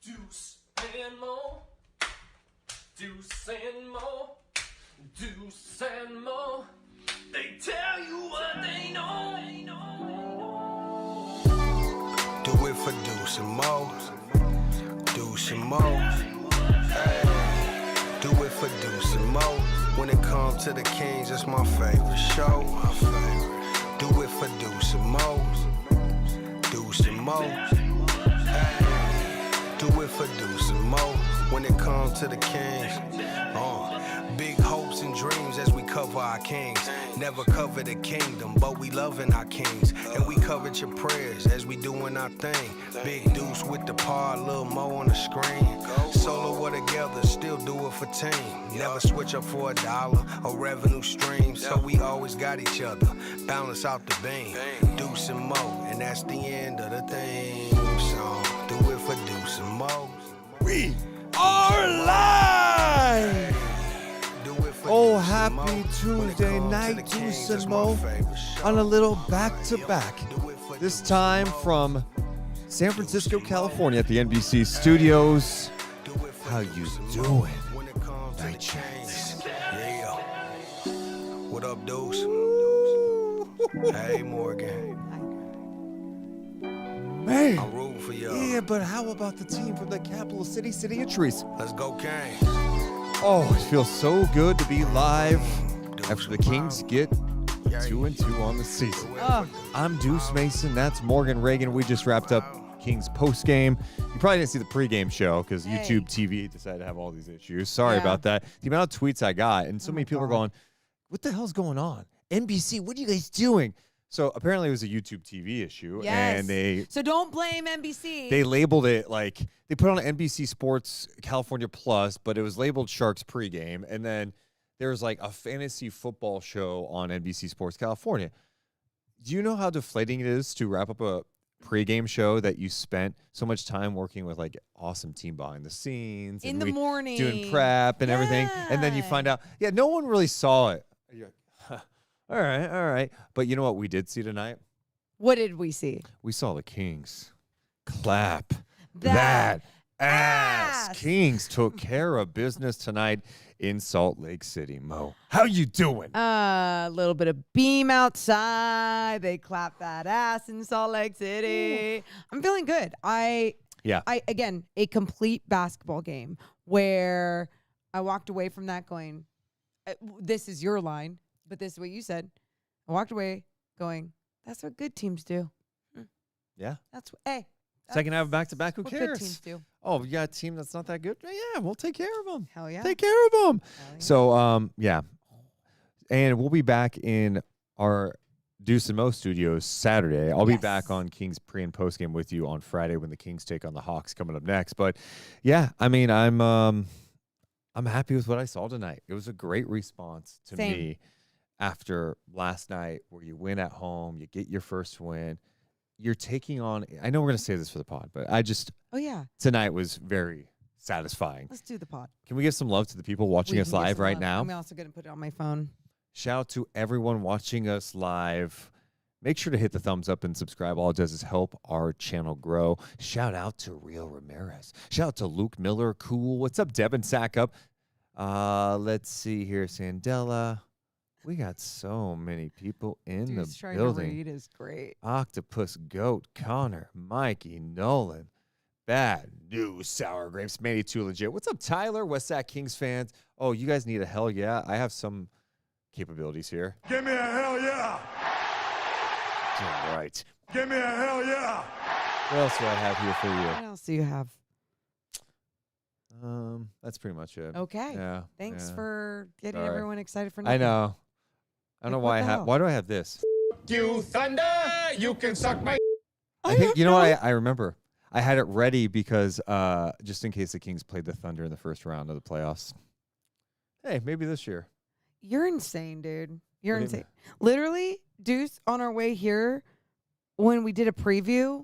Deuce and Mo, Deuce and Mo, Deuce and Mo. They tell you what they know. Do it for Deuce and Mo, Deuce and Mo. Hey, do it for Deuce and Mo. When it comes to the Kings, it's my favorite show. Do it for Deuce and Mo, Deuce and Mo. Hey, do it for Deuce and Mo. When it comes to the Kings, big hopes and dreams as we cover our kings. Never cover the kingdom, but we loving our kings. And we covered your prayers as we doing our thing. Big Deuce with the pod, Lil Mo on the screen. Solo or together, still do it for team. Never switch up for $1 or revenue stream. So we always got each other, balance out the beam. Deuce and Mo, and that's the end of the theme song. Do it for Deuce and Mo. We are live! Oh, happy Tuesday night, Deuce and Mo, on a little back-to-back. This time from San Francisco, California at the NBC studios. How you doing? Night Chats. Yeah. What up, Deuce? Hey, Morgan. Man. I'm rooting for y'all. Yeah, but how about the team from the capital city, City of Trees? Let's go, Kings. Oh, it feels so good to be live after the Kings get 2-2 on the season. I'm Deuce Mason. That's Morgan Reagan. We just wrapped up Kings postgame. You probably didn't see the pregame show because YouTube TV decided to have all these issues. Sorry about that. The amount of tweets I got, and so many people are going, what the hell's going on? NBC, what are you guys doing? So apparently it was a YouTube TV issue. Yes. And so don't blame NBC. they labeled it like they put on NBC Sports California Plus, but it was labeled Sharks pregame. And then there was like a fantasy football show on NBC Sports California. Do you know how deflating it is to wrap up a pregame show that you spent so much time working with like awesome team behind the scenes in the morning doing prep and everything, and then you find out, no one really saw it. You're like, all right. But you know what we did see tonight? What did we see? We saw the Kings clap that ass. Kings took care of business tonight in Salt Lake City. Mo, how you doing? A little bit of beam outside. They clapped that ass in Salt Lake City. Ooh. I'm feeling good. I again, a complete basketball game where I walked away from that going, this is your line. But this is what you said. I walked away going, that's what good teams do. Yeah. That's second half back-to-back, who what cares? Good teams do. Oh, you got a team that's not that good? Yeah, we'll take care of them. Hell yeah. Take care of them. Yeah. So, And we'll be back in our Deuce and Mo studios Saturday. I'll be back on Kings pre- and post-game with you on Friday when the Kings take on the Hawks coming up next. But, yeah, I mean, I'm happy with what I saw tonight. It was a great response to me. After last night where you win at home, you get your first win, you're taking on, I know we're going to say this for the pod, but tonight was very satisfying. Let's do the pod. Can we give some love to the people watching us live right now? I'm also going to put it on my phone. Shout out to everyone watching us live. Make sure to hit the thumbs up and subscribe. All it does is help our channel grow. Shout out to Real Ramirez. Shout out to Luke Miller. Cool. What's up, Devin Sackup? Let's see here. Sandella. We got so many people in the trying building. To read is great. Octopus Goat, Connor, Mikey, Nolan, Bad News, Sour Grapes, Manny Too Legit. What's up, Tyler? West Sac Kings fans. Oh, you guys need a hell yeah. I have some capabilities here. Give me a hell yeah. All right. Give me a hell yeah. What else do I have here for you? What else do you have? That's pretty much it. Okay. Yeah. Thanks for getting everyone excited for nothing. I know. I don't know why why do I have this? You thunder, you can suck my. I think you know what I remember. I had it ready because just in case the Kings played the Thunder in the first round of the playoffs. Hey, maybe this year. You're insane, dude. You're insane. Literally, Deuce, on our way here, when we did a preview,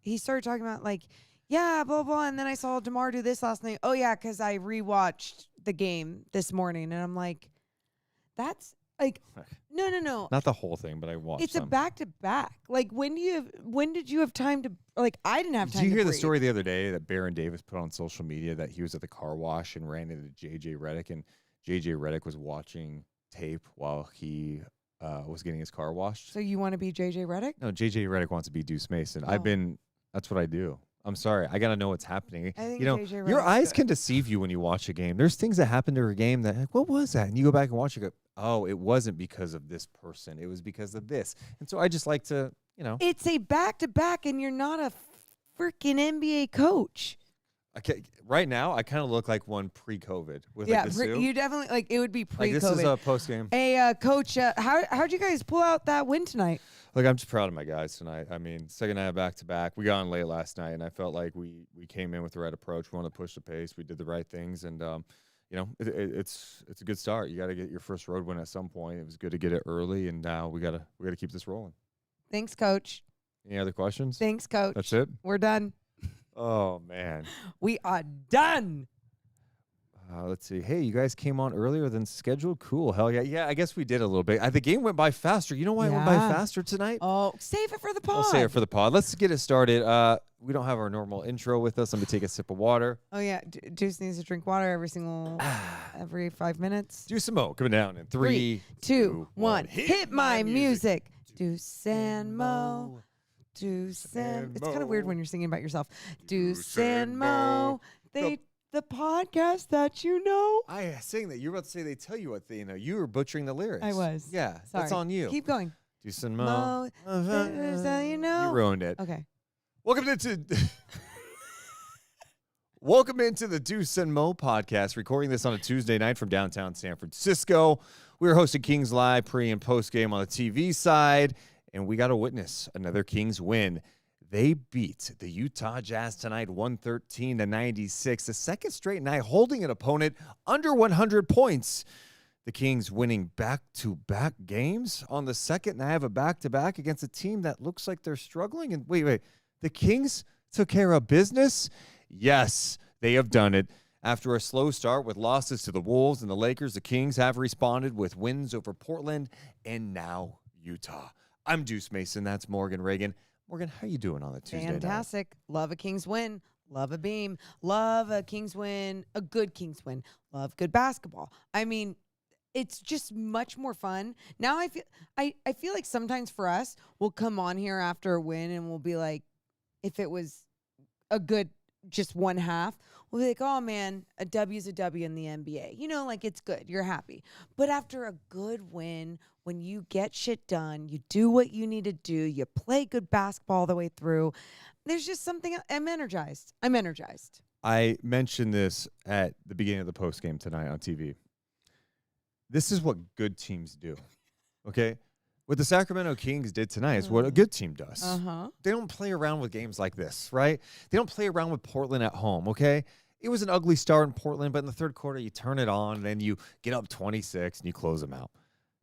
he started talking about like, blah, blah. And then I saw DeMar do this last night. Oh, yeah, because I rewatched the game this morning. And I'm like, that's Like, no. Not the whole thing, but I watched. It's a back-to-back. Like, when did you have time to? Like, I didn't have time. Did you hear the breathe. story the other day that Baron Davis put on social media that he was at the car wash and ran into JJ Redick, and JJ Redick was watching tape while he was getting his car washed? So you want to be JJ Redick? No, JJ Redick wants to be Deuce Mason. Oh. That's what I do. I'm sorry. I got to know what's happening. I think You know, JJ your Redick's eyes good. can deceive you when you watch a game. There's things that happen to a game that, like, what was that? And you go back and watch it, go, oh, it wasn't because of this person. It was because of this. And so I just like to, It's a back-to-back, and you're not a freaking NBA coach. right now, I kind of look like one pre-COVID with like the suit. You definitely like it would be Like pre-COVID. this is a post-game. Hey, coach, how'd you guys pull out that win tonight? Look, I'm just proud of my guys tonight. I mean, second night back-to-back. We got on late last night, and I felt like we came in with the right approach. We wanted to push the pace. We did the right things, and it's a good start. You got to get your first road win at some point. It was good to get it early, and now we gotta keep this rolling. Thanks, coach. Any other questions? Thanks, coach. That's it? We're done. Oh, man. We are done. Let's see. Hey, you guys came on earlier than scheduled? Cool. Hell yeah. Yeah, I guess we did a little bit. The game went by faster. You know why it went by Yeah. faster tonight? Oh, save it for the pod. I'll say it for the pod. Let's get it started. We don't have our normal intro with us. Let me take a sip of water. Oh, yeah. Deuce needs to drink water every 5 minutes. Deuce and Mo coming down in 3, 2, 1. 1. Hit my music. Deuce and Mo. Deuce and... It's kind of weird when you're singing about yourself. Deuce and Mo. The podcast that you know. I saying that. You were about to say they tell you what they know. You were butchering the lyrics. I was. Yeah, Sorry. that's on you. Keep going. Deuce and Mo. There's how you know. You ruined it. Okay. Welcome into the Deuce and Mo podcast. Recording this on a Tuesday night from downtown San Francisco. We're hosting Kings Live pre and post game on the TV side, and we got to witness another Kings win. They beat the Utah Jazz tonight 113-96, the second straight night holding an opponent under 100 points. The Kings winning back-to-back games on the second night of a back-to-back against a team that looks like they're struggling. And wait, the Kings took care of business? Yes, they have done it. After a slow start with losses to the Wolves and the Lakers, the Kings have responded with wins over Portland and now Utah. I'm Deuce Mason. That's Morgan Reagan. Morgan, how you doing on the Tuesday night? Fantastic. Love a Kings win. Love a beam. Love a Kings win. A good Kings win. Love good basketball. I mean, it's just much more fun. Now I feel like sometimes for us, we'll come on here after a win and we'll be like, if it was a good just one half, we'll be like, oh man, a W is a W in the NBA. You know, like it's good. You're happy. But after a good win, when you get shit done, you do what you need to do, you play good basketball all the way through, there's just something. I'm energized. I mentioned this at the beginning of the post game tonight on TV. This is what good teams do, okay? What the Sacramento Kings did tonight is what a good team does. They don't play around with games like this, right? They don't play around with Portland at home, okay? It was an ugly start in Portland, but in the third quarter, you turn it on, and then you get up 26, and you close them out.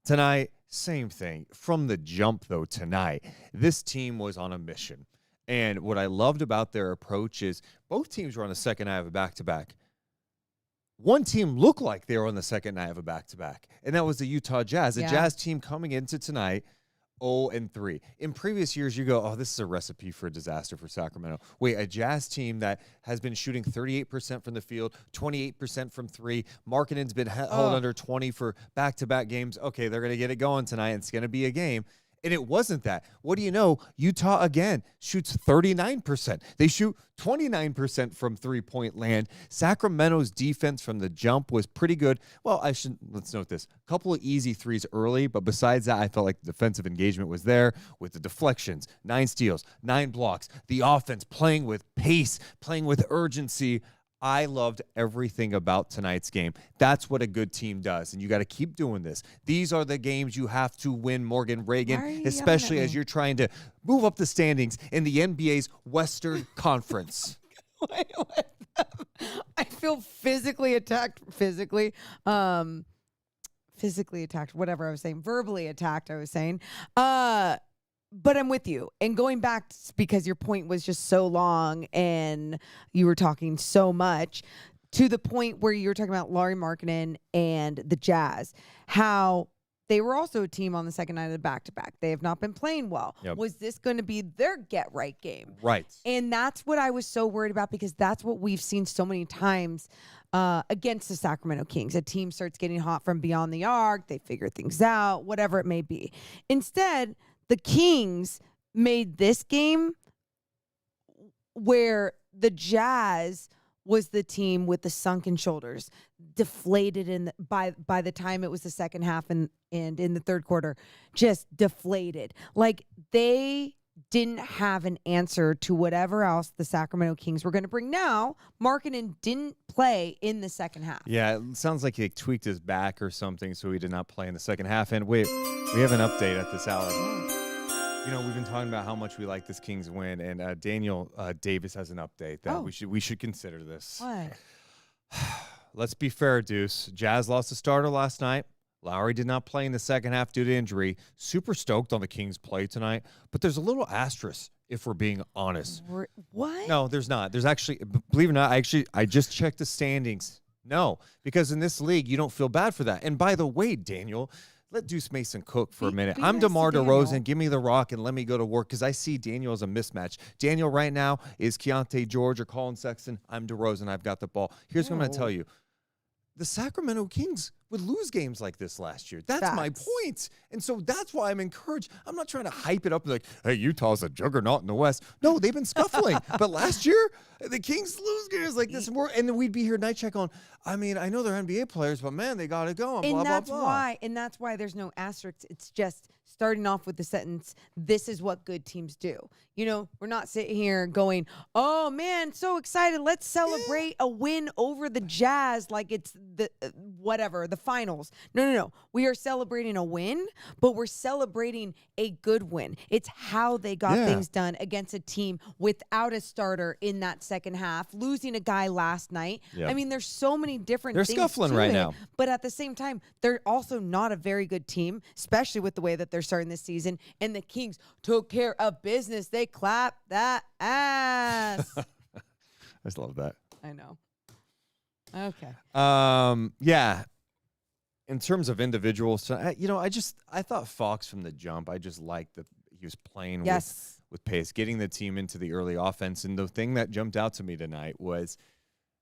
Tonight, same thing. From the jump, though, tonight, this team was on a mission. And what I loved about their approach is both teams were on the second night of a back-to-back. One team looked like they were on the second night of a back-to-back, and that was the Utah Jazz. The Jazz team coming into tonight 0-3. In previous years, you go, oh, this is a recipe for a disaster for Sacramento. Wait, a Jazz team that has been shooting 38% from the field, 28% from three. Markkanen's been held under 20 for back-to-back games. Okay, they're going to get it going tonight. It's going to be a game. And it wasn't that. What do you know? Utah, again, shoots 39%. They shoot 29% from three-point land. Sacramento's defense from the jump was pretty good. Well, let's note this. A couple of easy threes early, but besides that, I felt like the defensive engagement was there with the deflections, 9 steals, 9 blocks, the offense playing with pace, playing with urgency. I loved everything about tonight's game. That's what a good team does, and you got to keep doing this. These are the games you have to win, Morgan Reagan, especially as you're trying to move up the standings in the NBA's Western Conference. I feel physically attacked. Physically attacked. Whatever I was saying. Verbally attacked. I was saying. But I'm with you. And going back, because your point was just so long and you were talking so much, to the point where you were talking about Lauri Markkanen and the Jazz, how they were also a team on the second night of the back-to-back. They have not been playing well. Yep. Was this going to be their get-right game? Right. And that's what I was so worried about, because that's what we've seen so many times against the Sacramento Kings. A team starts getting hot from beyond the arc. They figure things out, whatever it may be. Instead, the Kings made this game where the Jazz was the team with the sunken shoulders, deflated by the time it was the second half and in the third quarter, just deflated. Like, they didn't have an answer to whatever else the Sacramento Kings were going to bring. Now, Markkanen didn't play in the second half. Yeah, it sounds like he tweaked his back or something, so he did not play in the second half. And wait, we have an update at this hour. You know, we've been talking about how much we like this Kings win, and Daniel Davis has an update that we should consider this. What? Let's be fair, Deuce. Jazz lost a starter last night. Lowry did not play in the second half due to injury. Super stoked on the Kings' play tonight, but there's a little asterisk if we're being honest. What? No, there's not. There's actually, believe it or not, I just checked the standings. No, because in this league, you don't feel bad for that. And by the way, Daniel, let Deuce Mason cook for a minute. I'm nice to DeMar Daniel. DeRozan. Give me the rock and let me go to work, because I see Daniel as a mismatch. Daniel right now is Keontae George or Colin Sexton. I'm DeRozan. I've got the ball. Here's what I'm going to tell you. The Sacramento Kings would lose games like this last year. That's my point. And so that's why I'm encouraged. I'm not trying to hype it up like, hey, Utah's a juggernaut in the West. No, they've been scuffling. But last year, the Kings lose games like this. And then we'd be here night check on, I mean, I know they're NBA players, but man, they got to go. And blah, that's blah, blah. why. And that's why there's no asterisk. It's just starting off with the sentence, this is what good teams do. You know, we're not sitting here going, oh, man, so excited. Let's celebrate a win over the Jazz like it's the the finals. No. We are celebrating a win, but we're celebrating a good win. It's how they got things done against a team without a starter in that second half, losing a guy last night. Yep. I mean, there's so many different They're things scuffling to right it, now. But at the same time, they're also not a very good team, especially with the way that they're starting this season. And the Kings took care of business. They clapped that ass. I just love that. I know. Okay. Yeah. In terms of individuals, I thought Fox from the jump, I just liked that he was playing with pace, getting the team into the early offense. And the thing that jumped out to me tonight was,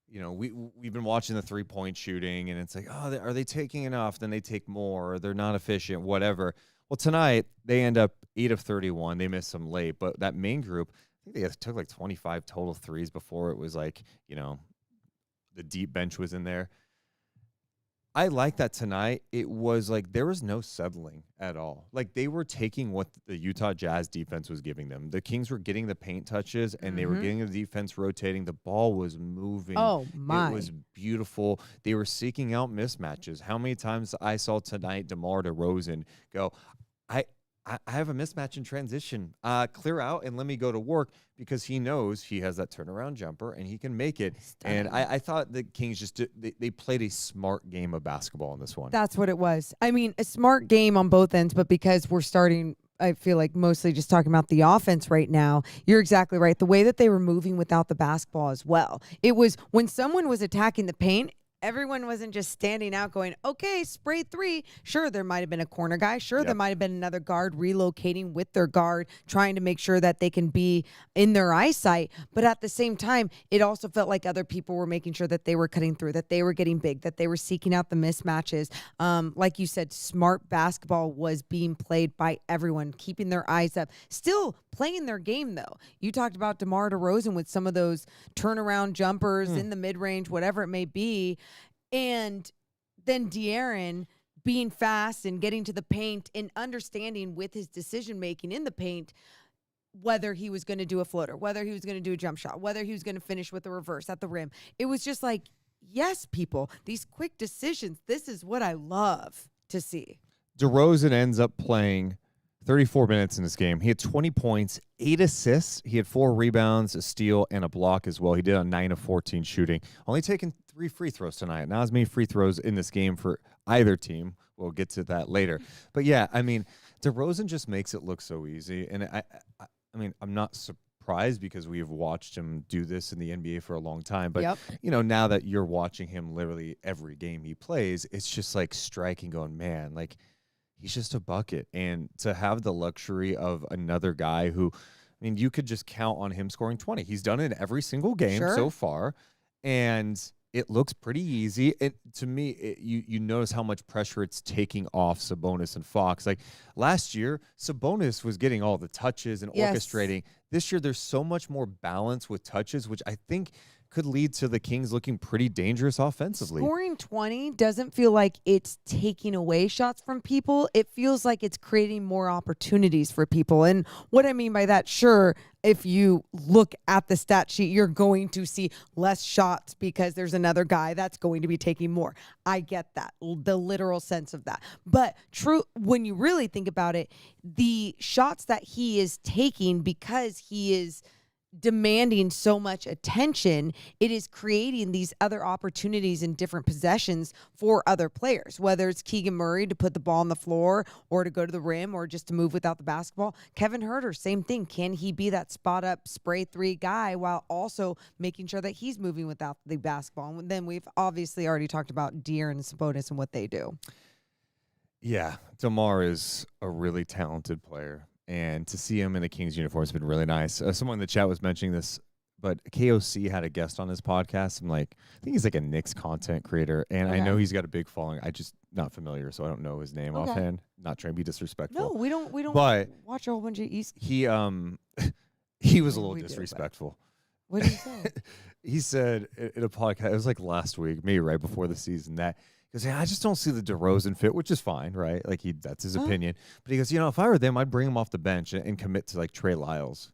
you know, we've been watching the 3-point shooting, and it's like, oh, are they taking enough? Then they take more, or they're not efficient, whatever. Well, tonight they end up 8 of 31. They missed some late, but that main group, I think they took like 25 total threes before it was like, you know, the deep bench was in there. I like that tonight. It was like there was no settling at all. Like they were taking what the Utah Jazz defense was giving them. The Kings were getting the paint touches, and they were getting the defense rotating. The ball was moving. Oh, my. It was beautiful. They were seeking out mismatches. How many times I saw tonight DeMar DeRozan go, I have a mismatch in transition. Clear out and let me go to work, because he knows he has that turnaround jumper and he can make it. And I thought the Kings they played a smart game of basketball in this one. That's what it was. I mean, a smart game on both ends, but because we're starting, I feel like mostly just talking about the offense right now, you're exactly right. The way that they were moving without the basketball as well. It was when someone was attacking the paint, everyone wasn't just standing out going, okay, spray three. Sure, there might have been a corner guy. Sure, there might have been another guard relocating with their guard, trying to make sure that they can be in their eyesight. But at the same time, it also felt like other people were making sure that they were cutting through, that they were getting big, that they were seeking out the mismatches. Like you said, smart basketball was being played by everyone, keeping their eyes up, still playing their game, though. You talked about DeMar DeRozan with some of those turnaround jumpers in the mid-range, whatever it may be. And then De'Aaron being fast and getting to the paint and understanding with his decision-making in the paint whether he was going to do a floater, whether he was going to do a jump shot, whether he was going to finish with a reverse at the rim. It was just like, yes, people, these quick decisions, this is what I love to see. DeRozan ends up playing 34 minutes in this game. He had 20 points, 8 assists. He had 4 rebounds, a steal, and a block as well. He did on 9 of 14 shooting. Only taking 3 free throws tonight. Not as many free throws in this game for either team. We'll get to that later. But yeah, I mean, DeRozan just makes it look so easy. And I mean, I'm not surprised because we have watched him do this in the NBA for a long time. But, you know, now that you're watching him literally every game he plays, it's just like striking, going, man, like, he's just a bucket. And to have the luxury of another guy who, I mean, you could just count on him scoring 20. He's done it in every single game so far, and it looks pretty easy. And to me, you notice how much pressure it's taking off Sabonis and Fox. Like last year, Sabonis was getting all the touches and orchestrating. This year, there's so much more balance with touches, which I think could lead to the Kings looking pretty dangerous offensively. Scoring 20 doesn't feel like it's taking away shots from people. It feels like it's creating more opportunities for people. And what I mean by that, sure, if you look at the stat sheet, you're going to see less shots because there's another guy that's going to be taking more. I get that, the literal sense of that. But true, when you really think about it, the shots that he is taking because he is demanding so much attention, it is creating these other opportunities in different possessions for other players, whether it's Keegan Murray to put the ball on the floor or to go to the rim or just to move without the basketball. Kevin Huerter, same thing. Can he be that spot up spray three guy while also making sure that he's moving without the basketball? And then we've obviously already talked about De'Aaron and Sabonis and what they do. Yeah, DeMar is a really talented player. And to see him in the Kings uniform has been really nice. Someone in the chat was mentioning this, but KOC had a guest on his podcast. I think he's like a Knicks content creator, and I know he's got a big following. I just not familiar, so I don't know his name offhand. Not trying to be disrespectful. No, we don't. But watch a whole bunch of East. He he was a little disrespectful. What did he say? He said in a podcast, it was like last week, maybe right before the season, that because I just don't see the DeRozan fit, which is fine, right? Like that's his opinion. But he goes, if I were them, I'd bring him off the bench and commit to like Trey Lyles.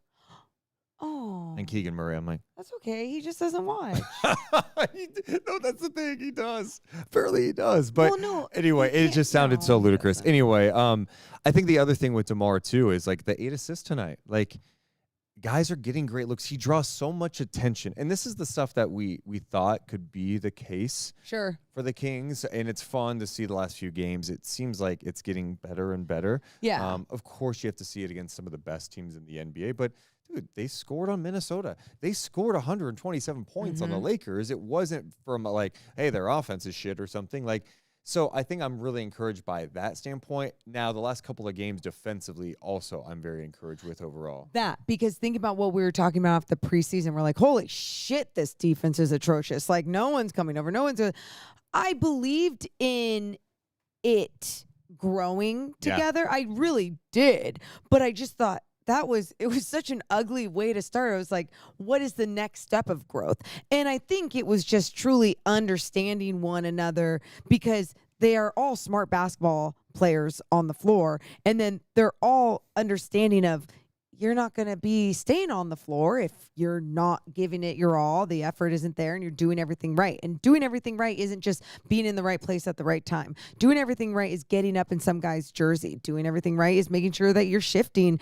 And Keegan Murray. I'm like, that's okay. He just doesn't watch. No, that's the thing. He does. Apparently he does. But anyway, he it just sounded so ludicrous. Anyway, I think the other thing with DeMar too is like the 8 assists tonight. Like guys are getting great looks. He draws so much attention. And this is the stuff that we thought could be the case for the Kings. And it's fun to see the last few games. It seems like it's getting better and better. Yeah. Of course, you have to see it against some of the best teams in the NBA. But, dude, they scored on Minnesota. They scored 127 points on the Lakers. It wasn't from like, hey, their offense is shit or something. So I think I'm really encouraged by that standpoint. Now, the last couple of games defensively also I'm very encouraged with overall. Because think about what we were talking about after the preseason. We're like, holy shit, this defense is atrocious. Like, no one's coming over. I believed in it growing together. I really did. But I just thought, it was such an ugly way to start. I was like, what is the next step of growth? And I think it was just truly understanding one another because they are all smart basketball players on the floor. And then they're all understanding of you're not going to be staying on the floor if you're not giving it your all. The effort isn't there and you're doing everything right. And doing everything right isn't just being in the right place at the right time. Doing everything right is getting up in some guy's jersey. Doing everything right is making sure that you're shifting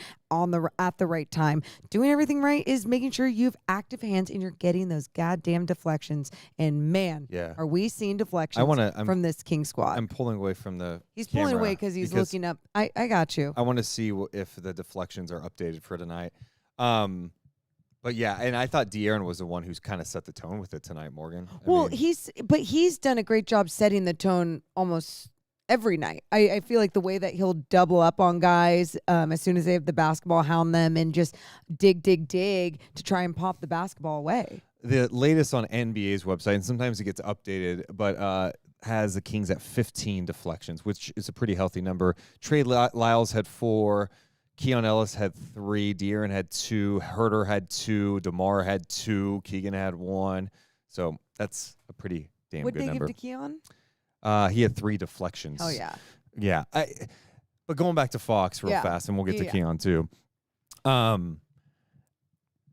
at the right time. Doing everything right is making sure you have active hands and you're getting those goddamn deflections. And man, are we seeing deflections from this King squad? I'm pulling away from the He's pulling away because he's looking up. I got you. I want to see if the deflections are updated for tonight. But yeah, and I thought De'Aaron was the one who's kind of set the tone with it tonight, Morgan. He's done a great job setting the tone almost every night. I feel like the way that he'll double up on guys as soon as they have the basketball, hound them and just dig to try and pop the basketball away. The latest on NBA's website, and sometimes it gets updated, but has the Kings at 15 deflections, which is a pretty healthy number. Trey Lyles had 4. Keon Ellis had 3, De'Aaron had 2, Huerter had 2, DeMar had 2, Keegan had 1. So that's a pretty damn good number. What did they give to Keon? He had 3 deflections. Oh, yeah. Yeah. But going back to Fox real fast, and we'll get to Keon too.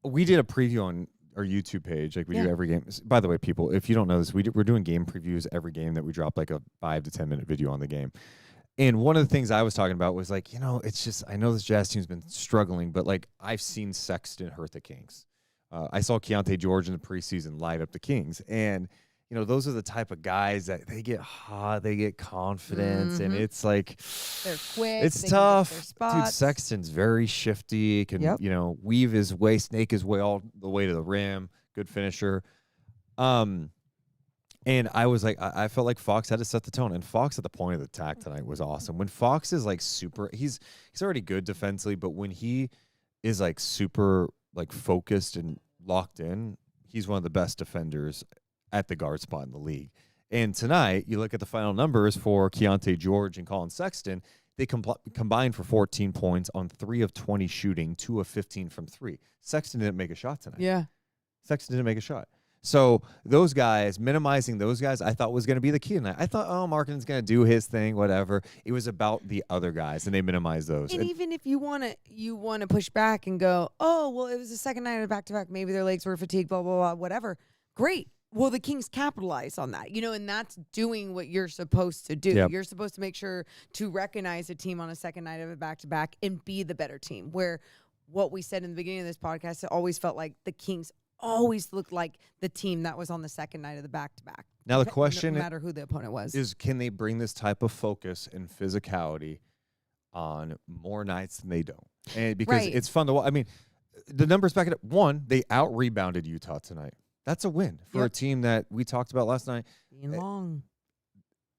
We did a preview on our YouTube page like we do every game. By the way, people, if you don't know this, we're doing game previews every game that we drop like a 5 to 10 minute video on the game. And one of the things I was talking about was like, it's just, I know this Jazz team's been struggling, but like I've seen Sexton hurt the Kings. I saw Keontae George in the preseason light up the Kings. And, those are the type of guys that they get hot, they get confidence, and it's like, they're quick. It's tough. Dude, Sexton's very shifty, can, weave his way, snake his way all the way to the rim. Good finisher. And I was like, I felt like Fox had to set the tone. And Fox at the point of the attack tonight was awesome. When Fox is like he's already good defensively, but when he is like super like focused and locked in, he's one of the best defenders at the guard spot in the league. And tonight, you look at the final numbers for Keontae George and Colin Sexton, they combined for 14 points on 3 of 20 shooting, 2 of 15 from 3. Sexton didn't make a shot tonight. Yeah. Sexton didn't make a shot. So those guys, minimizing those guys, I thought was going to be the key tonight. I thought, oh, Markkanen's going to do his thing, whatever. It was about the other guys, and they minimized those. And even if you want to push back and go, oh, well, it was the second night of back-to-back. Maybe their legs were fatigued, blah, blah, blah, whatever. Great. Well, the Kings capitalize on that, and that's doing what you're supposed to do. Yep. You're supposed to make sure to recognize a team on a second night of a back-to-back and be the better team, where what we said in the beginning of this podcast, it always felt like the Kings always looked like the team that was on the second night of the back-to-back. Now the question, no matter who the opponent was, is can they bring this type of focus and physicality on more nights than they don't? And because it's fun to watch. I mean, the numbers back it up. One, they out-rebounded Utah tonight. That's a win for a team that we talked about last night. Being long.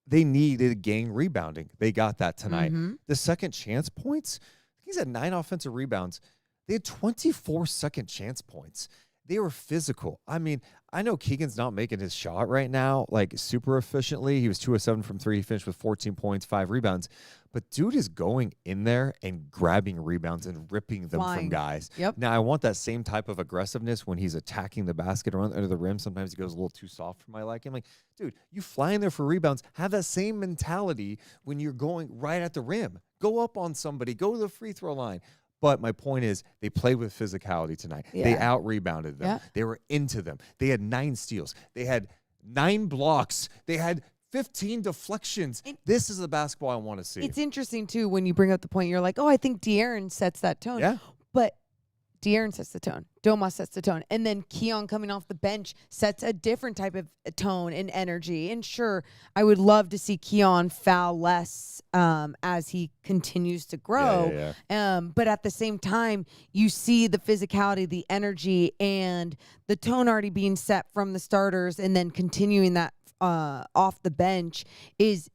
They needed gang rebounding. They got that tonight. Mm-hmm. The second chance points, he's had 9 offensive rebounds. They had 24 second chance points. They were physical. I mean, I know Keegan's not making his shot right now, like super efficiently. He was 2 of 7 from 3. He finished with 14 points, 5 rebounds. But dude is going in there and grabbing rebounds and ripping them from guys. Yep. Now, I want that same type of aggressiveness when he's attacking the basket around under the rim. Sometimes he goes a little too soft for my liking. I'm like, dude, you fly in there for rebounds. Have that same mentality when you're going right at the rim. Go up on somebody. Go to the free throw line. But my point is, they played with physicality tonight. Yeah. They out-rebounded them. Yeah. They were into them. They had 9 steals. They had 9 blocks. They had 15 deflections. This is the basketball I want to see. It's interesting, too, when you bring up the point. You're like, oh, I think De'Aaron sets that tone. Yeah. But De'Aaron sets the tone. Domas sets the tone. And then Keon coming off the bench sets a different type of tone and energy. And sure, I would love to see Keon foul less as he continues to grow. Yeah. But at the same time, you see the physicality, the energy, and the tone already being set from the starters, and then continuing that off the bench is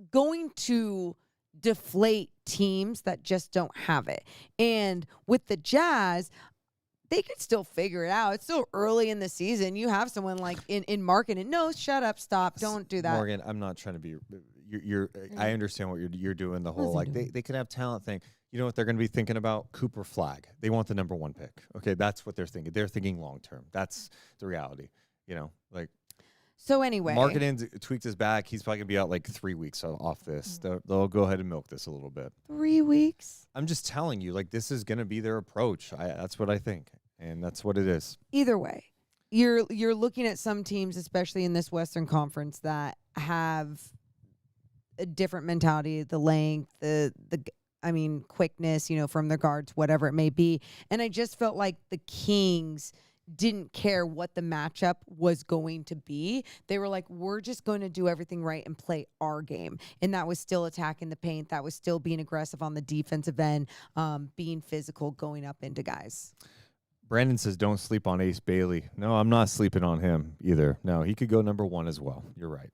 going to deflate teams that just don't have it. And with the Jazz, they could still figure it out. It's still early in the season. You have someone like in Markkanen. No, shut up, stop, don't do that. Morgan, I'm not trying to be. I understand what you're doing. The whole like they can have talent thing. You know what they're going to be thinking about? Cooper Flag. They want the number 1 pick. Okay, that's what they're thinking. They're thinking long term. That's the reality. Like. So anyway, Markkanen tweaked his back. He's probably going to be out like 3 weeks off this. They'll go ahead and milk this a little bit. 3 weeks? I'm just telling you, like, this is going to be their approach. That's what I think, and that's what it is. Either way, you're looking at some teams, especially in this Western Conference, that have a different mentality, the length, the quickness, from their guards, whatever it may be. And I just felt like the Kings didn't care what the matchup was going to be. They were like, we're just going to do everything right and play our game. And that was still attacking the paint. That was still being aggressive on the defensive end, being physical, going up into guys. Brandon says, don't sleep on Ace Bailey. No, I'm not sleeping on him either. No, he could go number 1 as well. You're right.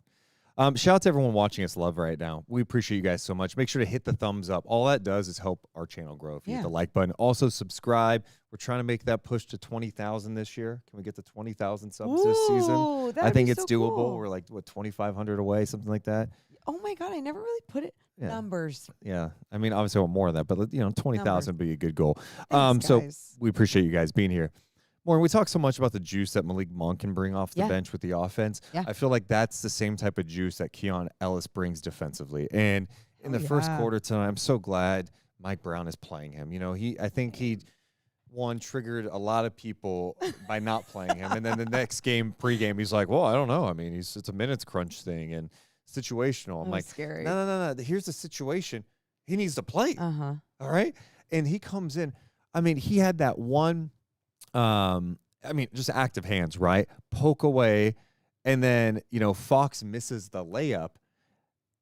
Shout out to everyone watching us live right now. We appreciate you guys so much. Make sure to hit the thumbs up. All that does is help our channel grow. If you hit the like button. Also, subscribe. We're trying to make that push to 20,000 this year. Can we get to 20,000 subs this season? I think it's doable. Cool. We're like, 2,500 away, something like that. Oh, my God. I never really put it. Numbers. Yeah. I mean, obviously I want more of that, but 20,000 would be a good goal. Thanks, so guys. we appreciate you guys being here. Morgan, we talk so much about the juice that Malik Monk can bring off the bench with the offense. Yeah. I feel like that's the same type of juice that Keon Ellis brings defensively. And in the first quarter tonight, I'm so glad Mike Brown is playing him. I think he triggered a lot of people by not playing him. And then the next game, pregame, he's like, well, I don't know. I mean, it's a minutes crunch thing and situational. I'm like, scary. No. Here's the situation. He needs to play. Uh-huh. All right. And he comes in. I mean, he had that one. Just active hands, right? Poke away, and then Fox misses the layup,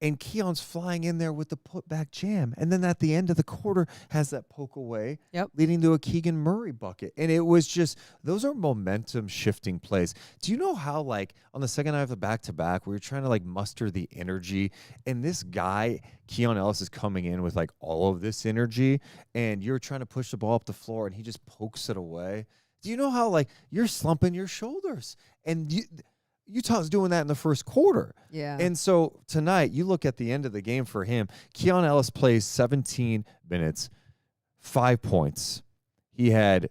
And Keon's flying in there with the putback jam. And then at the end of the quarter has that poke away, leading to a Keegan Murray bucket. And it was just, those are momentum shifting plays. Do you know how, like, on the second night of the back-to-back, we were trying to, like, muster the energy. And this guy, Keon Ellis, is coming in with, like, all of this energy. And you're trying to push the ball up the floor, and he just pokes it away. Do you know how, like, you're slumping your shoulders? And Utah's doing that in the first quarter. Yeah. And so tonight, you look at the end of the game for him. Keon Ellis plays 17 minutes, 5 points. He had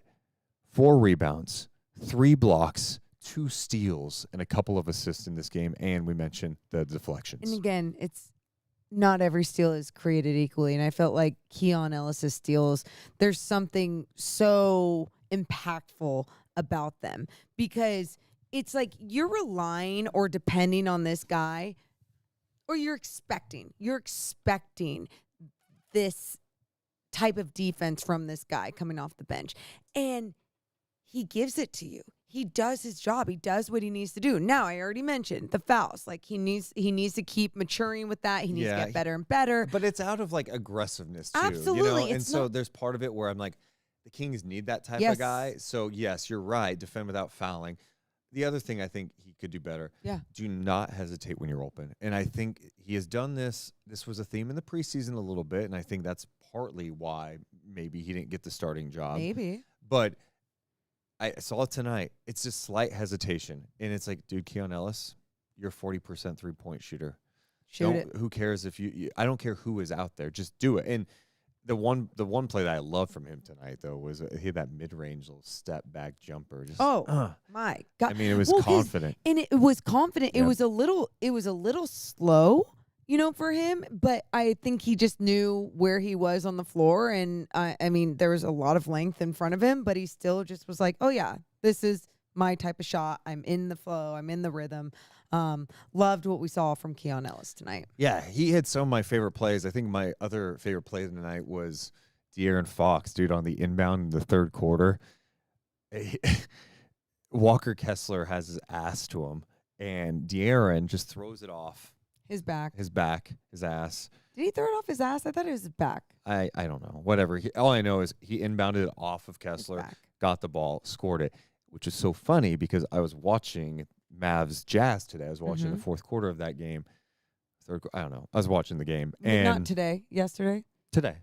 4 rebounds, 3 blocks, 2 steals, and a couple of assists in this game. And we mentioned the deflections. And again, it's not every steal is created equally. And I felt like Keon Ellis's steals, there's something so impactful about them because it's like you're relying or depending on this guy, or you're expecting this type of defense from this guy coming off the bench. And he gives it to you. He does his job. He does what he needs to do. Now, I already mentioned the fouls. Like he needs to keep maturing with that. He needs to get better and better. But it's out of like aggressiveness too. Absolutely. You know? And so there's part of it where I'm like, the Kings need that type of guy. So yes, you're right. Defend without fouling. The other thing I think he could do better, do not hesitate when you're open. And I think he has done this. This was a theme in the preseason a little bit, and I think that's partly why maybe he didn't get the starting job. Maybe. But I saw it tonight. It's just slight hesitation. And it's like, dude, Keon Ellis, you're a 40% three-point shooter. Shoot it. Who cares if you – I don't care who is out there. Just do it. And the one play that I loved from him tonight, though, was he had that mid-range little step-back jumper. Just, my God. I mean, it was confident. And it was confident. Yeah. It was a little slow, you know, for him. But I think he just knew where he was on the floor. And, I mean, there was a lot of length in front of him. But he still just was like, oh, yeah, this is my type of shot. I'm in the flow. I'm in the rhythm. Loved what we saw from Keon Ellis tonight. Yeah, he had some of my favorite plays. I think my other favorite play tonight was De'Aaron Fox, dude, on the inbound in the third quarter. Walker Kessler has his ass to him, and De'Aaron just throws it off. His back, his ass. Did he throw it off his ass? I thought it was his back. I don't know. Whatever. All I know is he inbounded it off of Kessler, got the ball, scored it, which is so funny because I was watching Mavs Jazz today. I was watching the fourth quarter of that game. I don't know. I was watching the game. And not today. Yesterday? Today.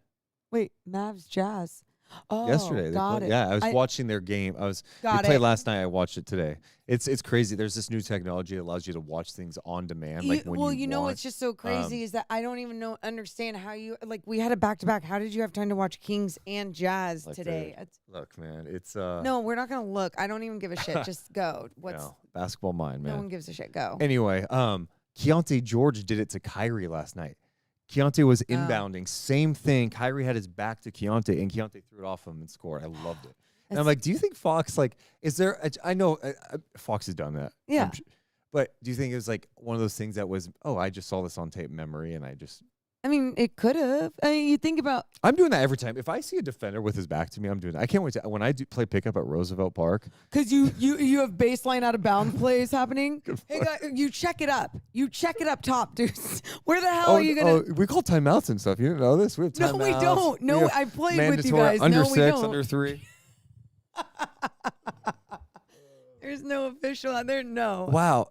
Wait, Mavs Jazz. Oh, yesterday. Got it. Yeah, I was watching their game. They played last night. I watched it today. It's crazy. There's this new technology that allows you to watch things on demand. Like when you know what's just so crazy is that I don't even understand how you we had a back-to-back. How did you have time to watch Kings and Jazz today? Look, man, it's no, we're not gonna look. I don't even give a shit. Just go. Basketball mind, man. No one gives a shit. Go. Anyway, Keontae George did it to Kyrie last night. Keontae was inbounding. Same thing. Kyrie had his back to Keontae, and Keontae threw it off him and scored. I loved it. And I'm like, do you think Fox, is there – I know Fox has done that. Yeah. But do you think it was, one of those things that was, I just saw this on tape memory, and I just – I mean, it could have. I mean, you think about. I'm doing that every time. If I see a defender with his back to me, I'm doing that. I can't wait to when I play pickup at Roosevelt Park. Because you have baseline out of bounds plays happening. Hey, guys, you check it up. You check it up top, dude. Where the hell are you gonna? We call timeouts and stuff. You didn't know this? We have timeouts. No, we don't. No, I played with you guys. Under no, 6, we don't. under 3. There's no official out there. No. Wow.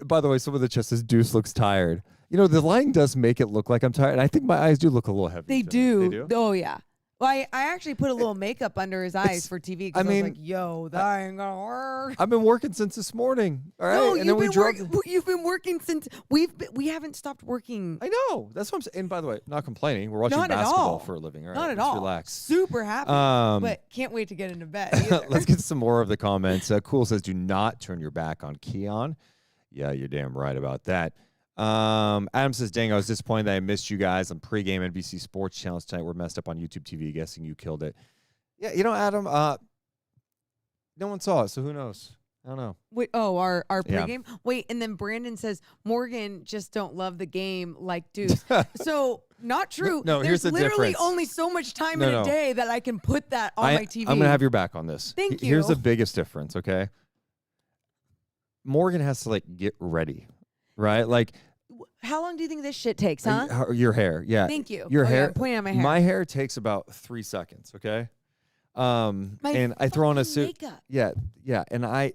By the way, some of the chat says Deuce looks tired. You know, the line does make it look like I'm tired, and I think my eyes do look a little heavy. They do. Oh, yeah. Well, I actually put a little makeup under his eyes for TV because I was like, yo, that ain't going to work. I've been working since this morning. All right. No, and you've been working since we haven't stopped working. I know. That's what I'm saying. And by the way, not complaining. We're watching basketball for a living. All right. Not at all. Relax. Super happy. But can't wait to get into bed either. Let's get some more of the comments. Cool says, do not turn your back on Keon. Yeah, you're damn right about that. Adam says, dang, I was disappointed that I missed you guys on pregame NBC Sports channels tonight. We're messed up on YouTube TV. Guessing you killed it. Yeah, you know, Adam, no one saw it, so who knows? I don't know. Wait, our pregame? Yeah. Wait, and then Brandon says, Morgan just don't love the game like Deuce. So, not true. No, here's the difference. There's literally only so much time in a day that I can put that on my TV. I'm going to have your back on this. Thank you. Here's the biggest difference, okay? Morgan has to, get ready, right? How long do you think this shit takes, huh? Your hair, yeah. Thank you. Your hair. Yeah, I'm pointing at my hair. My hair takes about 3 seconds. Okay. And I throw on a suit. Makeup. Yeah, and I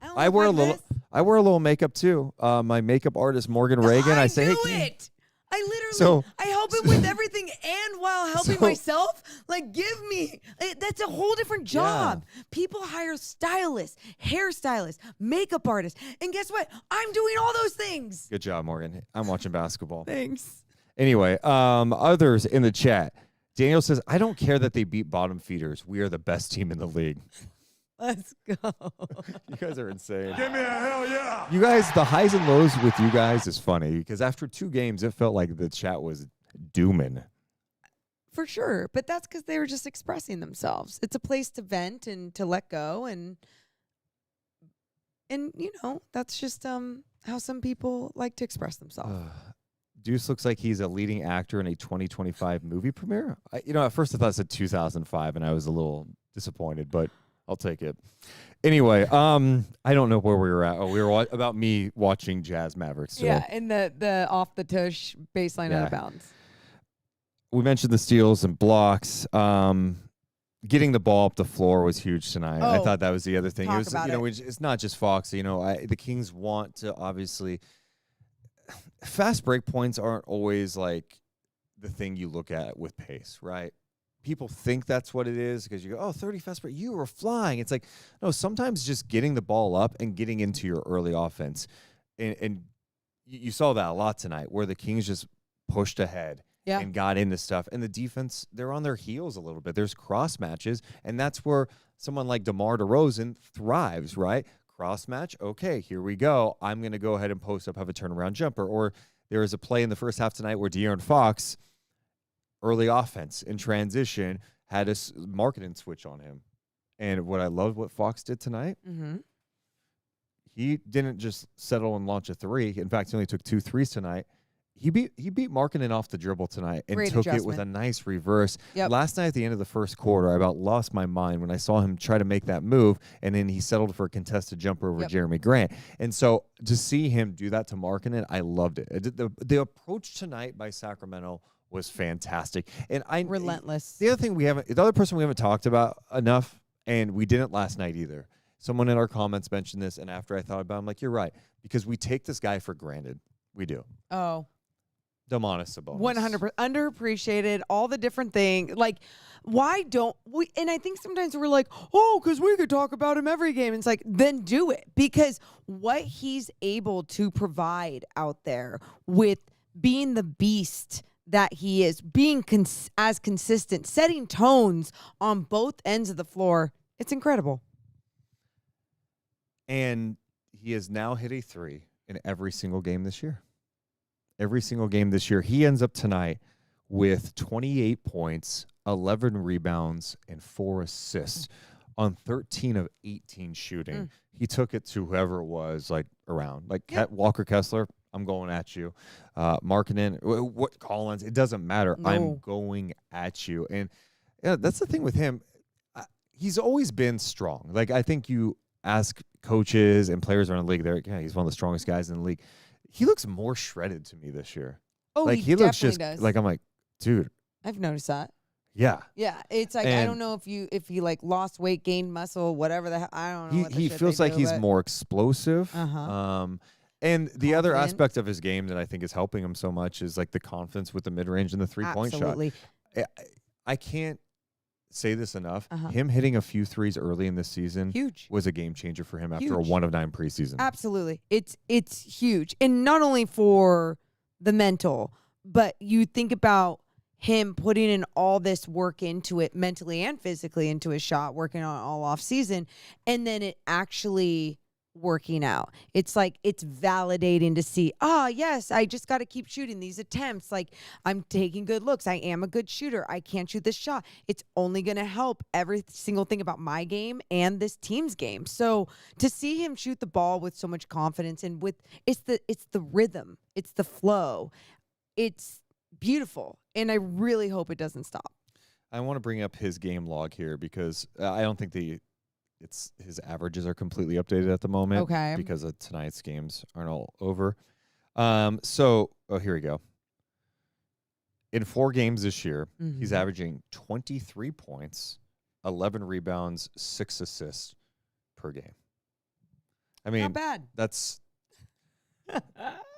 don't I look wear like a little. this. I wear a little makeup too. My makeup artist Morgan Reagan. I say, do hey, can you-" it. I literally, I help him with everything, and while helping So- myself, like, give me. That's a whole different job. People hire stylists, hairstylists, makeup artists, and guess what? I'm doing all those things. Good job, Morgan. I'm watching basketball. Thanks. Anyway, others in the chat. Daniel says, I don't care that they beat bottom feeders. We are the best team in the league. Let's go. You guys are insane. Give me a hell yeah. You guys, the highs and lows with you guys is funny because after 2 games, it felt like the chat was dooming. For sure, but that's because they were just expressing themselves. It's a place to vent and to let go, and you know, that's just how some people like to express themselves. Deuce looks like he's a leading actor in a 2025 movie premiere. At first I thought it said 2005, and I was a little disappointed, but I'll take it. Anyway, I don't know where we were at. Oh, we were about me watching Jazz Mavericks. So. Yeah, in the off the tush baseline out of bounds. We mentioned the steals and blocks. Getting the ball up the floor was huge tonight. I thought that was the other thing. It's not just Fox. The Kings want to obviously. Fast break points aren't always like the thing you look at with pace, right? People think that's what it is because you go, 30 fast break, you were flying. It's like, no, sometimes just getting the ball up and getting into your early offense. And you saw that a lot tonight where the Kings just pushed ahead and got into stuff. And the defense, they're on their heels a little bit. There's cross matches, and that's where someone like DeMar DeRozan thrives, right? Cross match, okay, here we go. I'm going to go ahead and post up, have a turnaround jumper. Or there was a play in the first half tonight where De'Aaron Fox, early offense in transition, had a marketing switch on him. And what I loved what Fox did tonight, he didn't just settle and launch a 3. In fact, he only took 2 threes tonight. He beat Markkanen off the dribble tonight and Great took adjustment. it with a nice reverse. Yep. Last night at the end of the first quarter, I about lost my mind when I saw him try to make that move, and then he settled for a contested jumper over Jeremy Grant. And so to see him do that to Markkanen, I loved it. The approach tonight by Sacramento was fantastic. And Relentless. The other person we haven't talked about enough, and we didn't last night either. Someone in our comments mentioned this, and after I thought about it, I'm like, you're right. Because we take this guy for granted. We do. Oh. Domantas Sabonis. 100% underappreciated, all the different things. Like, why don't we? And I think sometimes we're like, because we could talk about him every game. And it's like, then do it. Because what he's able to provide out there with being the beast that he is, being as consistent, setting tones on both ends of the floor, it's incredible. And he has now hit a 3 in every single game this year. Every single game this year. He ends up tonight with 28 points, 11 rebounds, and 4 assists on 13 of 18 shooting. He took it to whoever it was, like, around. Like, Walker Kessler, I'm going at you. Markkanen, what Collins, it doesn't matter. No. I'm going at you. And that's the thing with him. He's always been strong. Like, I think you ask coaches and players around the league, he's one of the strongest guys in the league. He looks more shredded to me this year. Oh, like he looks definitely just does. like, I'm like, dude. I've noticed that. Yeah. Yeah, it's like, I don't know if he like lost weight, gained muscle, whatever the hell. I don't know. He feels like he's more explosive. And the other aspect of his game that I think is helping him so much is like the confidence with the mid-range and the three-point shot. Absolutely. I can't say this enough. Him hitting a few threes early in this season was a game changer for him after a 1 of 9 preseason. Absolutely. It's huge. And not only for the mental, but you think about him putting in all this work into it mentally and physically into his shot, working on it all off season, and then it actually working out. It's like, it's validating to see, yes, I just got to keep shooting these attempts. Like, I'm taking good looks. I am a good shooter. I can't shoot this shot. It's only going to help every single thing about my game and this team's game. So to see him shoot the ball with so much confidence and it's the rhythm, it's the flow, it's beautiful. And I really hope it doesn't stop. I want to bring up his game log here because I don't think his averages are completely updated at the moment. Okay. Because of tonight's games aren't all over. Here we go. In 4 games this year, he's Mm-hmm. averaging 23 points, 11 rebounds, 6 assists per game. I mean, Not bad. that's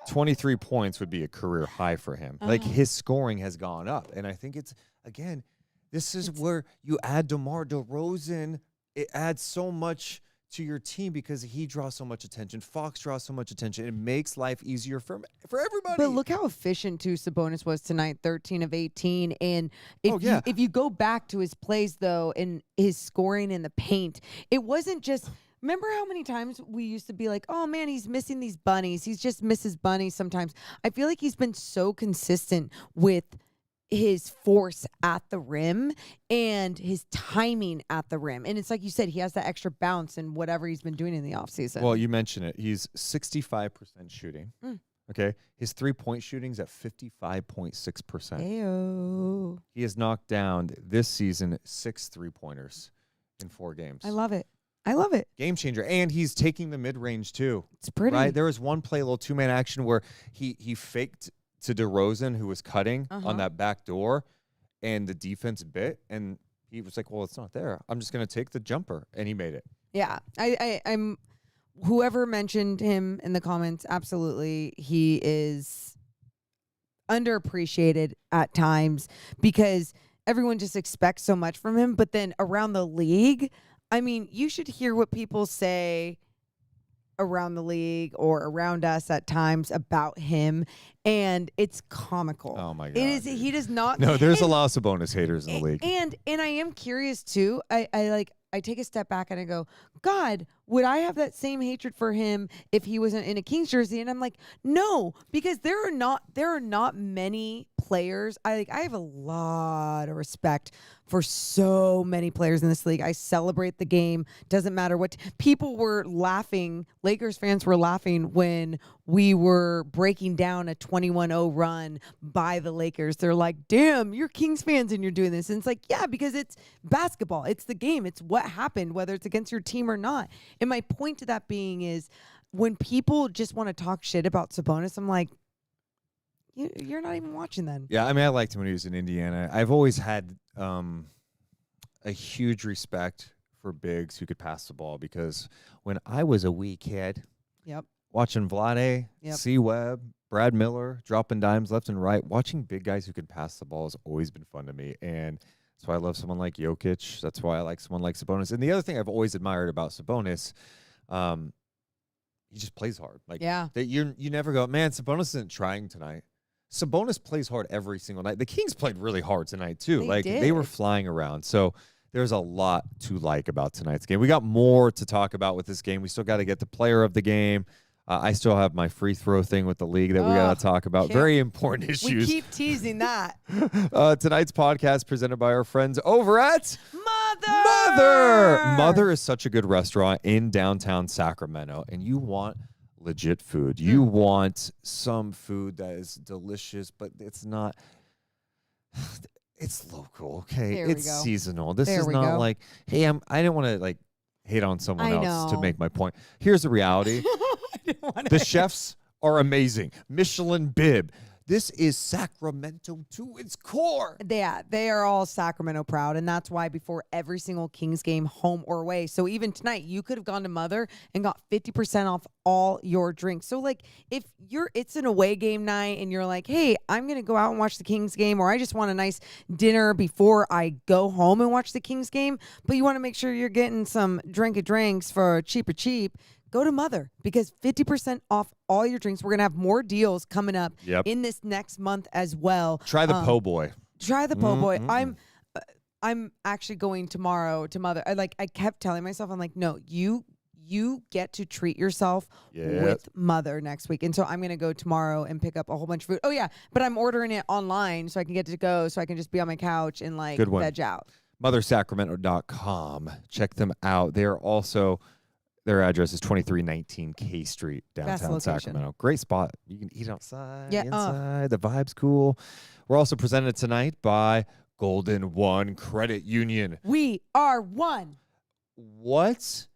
23 points would be a career high for him. Like his scoring has gone up. And I think this is where you add DeMar DeRozan. It adds so much to your team because he draws so much attention. Fox draws so much attention. It makes life easier for everybody. But look how efficient too Sabonis was tonight, 13 of 18. And if you go back to his plays though, and his scoring in the paint, it wasn't just. Remember how many times we used to be like, oh man, he's missing these bunnies. He's just misses bunnies sometimes. I feel like he's been so consistent with his force at the rim and his timing at the rim. And it's like you said, he has that extra bounce in whatever he's been doing in the offseason. Well, you mentioned it. He's 65% shooting. Okay. His 3-point shooting's at 55.6%. Ayo. He has knocked down this season 6 3-pointers in 4 games. I love it. I love it. Game changer. And he's taking the mid-range too. It's pretty. Right? There was one play, a little 2-man action where he faked to DeRozan, who was cutting on that back door, and the defense bit, and he was like, well, it's not there. I'm just going to take the jumper, and he made it. Yeah. I'm whoever mentioned him in the comments, absolutely. He is underappreciated at times because everyone just expects so much from him. But then around the league, I mean, you should hear what people say around the league or around us at times about him, and it's comical. Oh my God. It is. He does not. No, there's a lot of Sabonis haters in the league. And I am curious too. I take a step back and I go, God, would I have that same hatred for him if he wasn't in a Kings jersey? And I'm like, no, because there are not many players. I have a lot of respect for so many players in this league. I celebrate the game. Doesn't matter what people were laughing. Lakers fans were laughing when we were breaking down a 21-0 run by the Lakers. They're like, damn, you're Kings fans and you're doing this. And it's like, yeah, because it's basketball. It's the game. It's what happened, whether it's against your team or not. And my point to that being is when people just want to talk shit about Sabonis, I'm like, you're not even watching then. Yeah, I mean, I liked him when he was in Indiana. I've always had a huge respect for bigs who could pass the ball because when I was a wee kid, watching Vlade, C-Webb, Brad Miller, dropping dimes left and right, watching big guys who can pass the ball has always been fun to me. And that's why I love someone like Jokic. That's why I like someone like Sabonis. And the other thing I've always admired about Sabonis, he just plays hard. Like, you never go, man, Sabonis isn't trying tonight. Sabonis plays hard every single night. The Kings played really hard tonight, too. They were flying around. So there's a lot to like about tonight's game. We got more to talk about with this game. We still got to get the player of the game. I still have my free throw thing with the league that we got to talk about. Very important issues. We keep teasing that. Tonight's podcast presented by our friends over at Mother. Mother is such a good restaurant in downtown Sacramento, and you want legit food. You want some food that is delicious, but it's not. It's local, okay? It's seasonal. This is not like, hey, I didn't want to hate on someone else to make my point. Here's the reality. The chefs are amazing. Michelin bib. This is Sacramento to its core. Yeah, they are all Sacramento proud, and that's why before every single Kings game, home or away. So even tonight, you could have gone to Mother and got 50% off all your drinks. So if it's an away game night and you're like, hey, I'm going to go out and watch the Kings game, or I just want a nice dinner before I go home and watch the Kings game, but you want to make sure you're getting some drinks for cheap, go to Mother because 50% off all your drinks. We're going to have more deals coming up in this next month as well. Try the po' boy. Try the po' boy. I'm actually going tomorrow to Mother. I kept telling myself, I'm like, no, you get to treat yourself with Mother next week. And so I'm going to go tomorrow and pick up a whole bunch of food. Oh, yeah. But I'm ordering it online so I can get to go so I can just be on my couch and veg out. MotherSacramento.com. Check them out. They are also... Their address is 2319 K Street, downtown Sacramento. Great spot. You can eat outside, inside. The vibe's cool. We're also presented tonight by Golden One Credit Union. We are one. What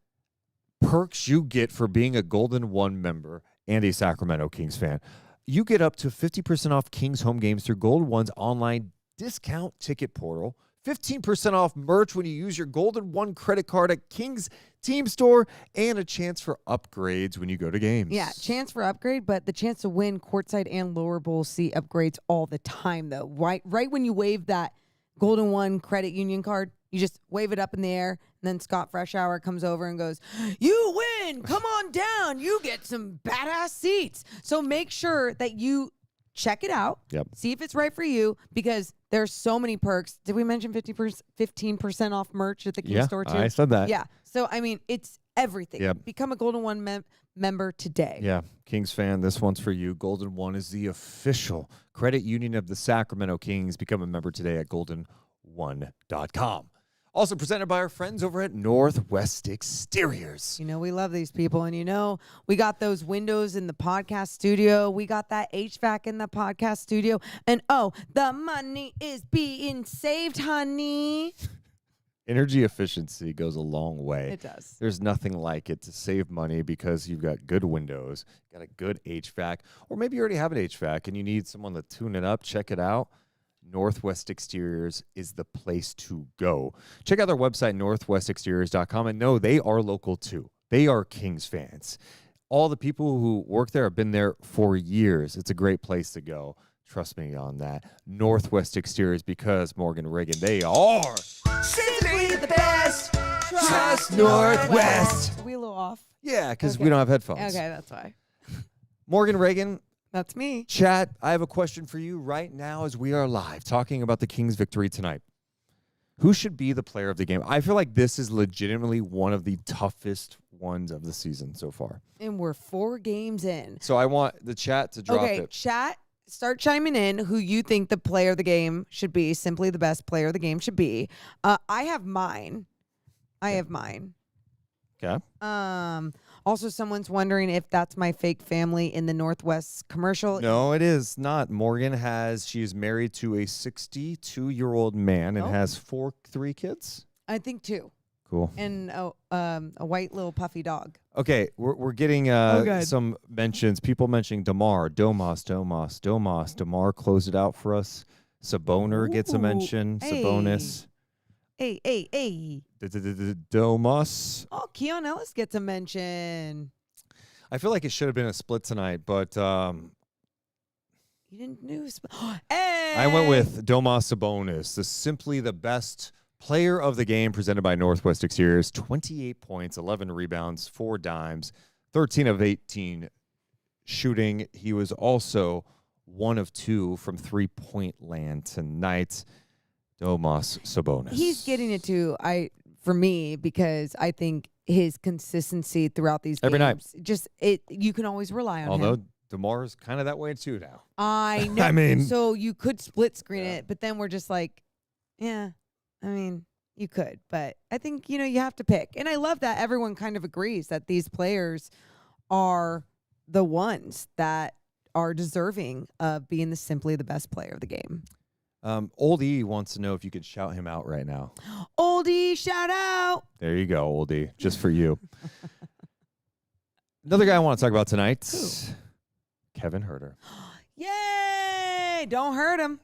perks you get for being a Golden One member and a Sacramento Kings fan? You get up to 50% off Kings home games through Golden One's online discount ticket portal, 15% off merch when you use your Golden One credit card at Kings Team Store, and a chance for upgrades when you go to games. Yeah, chance for upgrade, but the chance to win courtside and lower bowl seat upgrades all the time, though. Right when you wave that Golden One credit union card, you just wave it up in the air, and then Scott Freshour comes over and goes, "You win! Come on down! You get some badass seats." So make sure that you check it out. Yep. See if it's right for you, because there's so many perks. Did we mention 15% off merch at the King store too? I said that. Yeah. So, I mean, it's everything. Yep. Become a Golden One member today. Yeah, Kings fan, this one's for you. Golden One is the official credit union of the Sacramento Kings. Become a member today at goldenone.com. Also presented by our friends over at Northwest Exteriors. You know, we love these people. And, you know, we got those windows in the podcast studio. We got that HVAC in the podcast studio. And, oh, the money is being saved, honey. Energy efficiency goes a long way. It does. There's nothing like it to save money because you've got good windows, got a good HVAC, or maybe you already have an HVAC and you need someone to tune it up. Check it out. Northwest Exteriors is the place to go. Check out their website, northwestexteriors.com, and no, they are local too. They are Kings fans. All the people who work there have been there for years. It's a great place to go. Trust me on that. Northwest Exteriors, because Morgan Reagan, they are simply the best. Trust Northwest. Are we a little off? Yeah, because Okay. we don't have headphones. Okay, that's why. Morgan Reagan, That's me. chat, I have a question for you right now as we are live talking about the Kings' victory tonight. Who should be the player of the game? I feel like this is legitimately one of the toughest ones of the season so far. And we're 4 games in. So I want the chat to drop Okay, it. chat, start chiming in who you think the player of the game should be, simply the best player of the game should be. I have mine. Okay. Also, someone's wondering if that's my fake family in the Northwest commercial. No, it is not. Morgan she is married to a 62-year-old man and Oh. has 3 kids. I think 2. Cool. And a white little puffy dog. Okay, we're getting good. some mentions. People mentioning Domas. Damar closed it out for us. Saboner gets a Ooh, mention. hey. Sabonis. Hey. Domas. Oh, Keon Ellis gets a mention. I feel like it should have been a split tonight, but You didn't know. Hey! I went with Domas Sabonis, simply the best player of the game presented by Northwest Exteriors. 28 points, 11 rebounds, 4 dimes, 13 of 18 shooting. He was also 1 of 2 from 3-point land tonight. Domas Sabonis. He's getting it too. For me, because I think his consistency throughout these Every night. games, you can always rely on Although him. DeMar's kind of that way too now. I know. I mean- so you could split screen Yeah. it, but then we're just like, yeah. I mean, you could, but I think you have to pick. And I love that everyone kind of agrees that these players are the ones that are deserving of being simply the best player of the game. Old E wants to know if you could shout him out right now. Oldie, shout out. There you go, Old E, just for you. Another guy I want to talk about tonight, Kevin Huerter. Yay! Don't hurt him.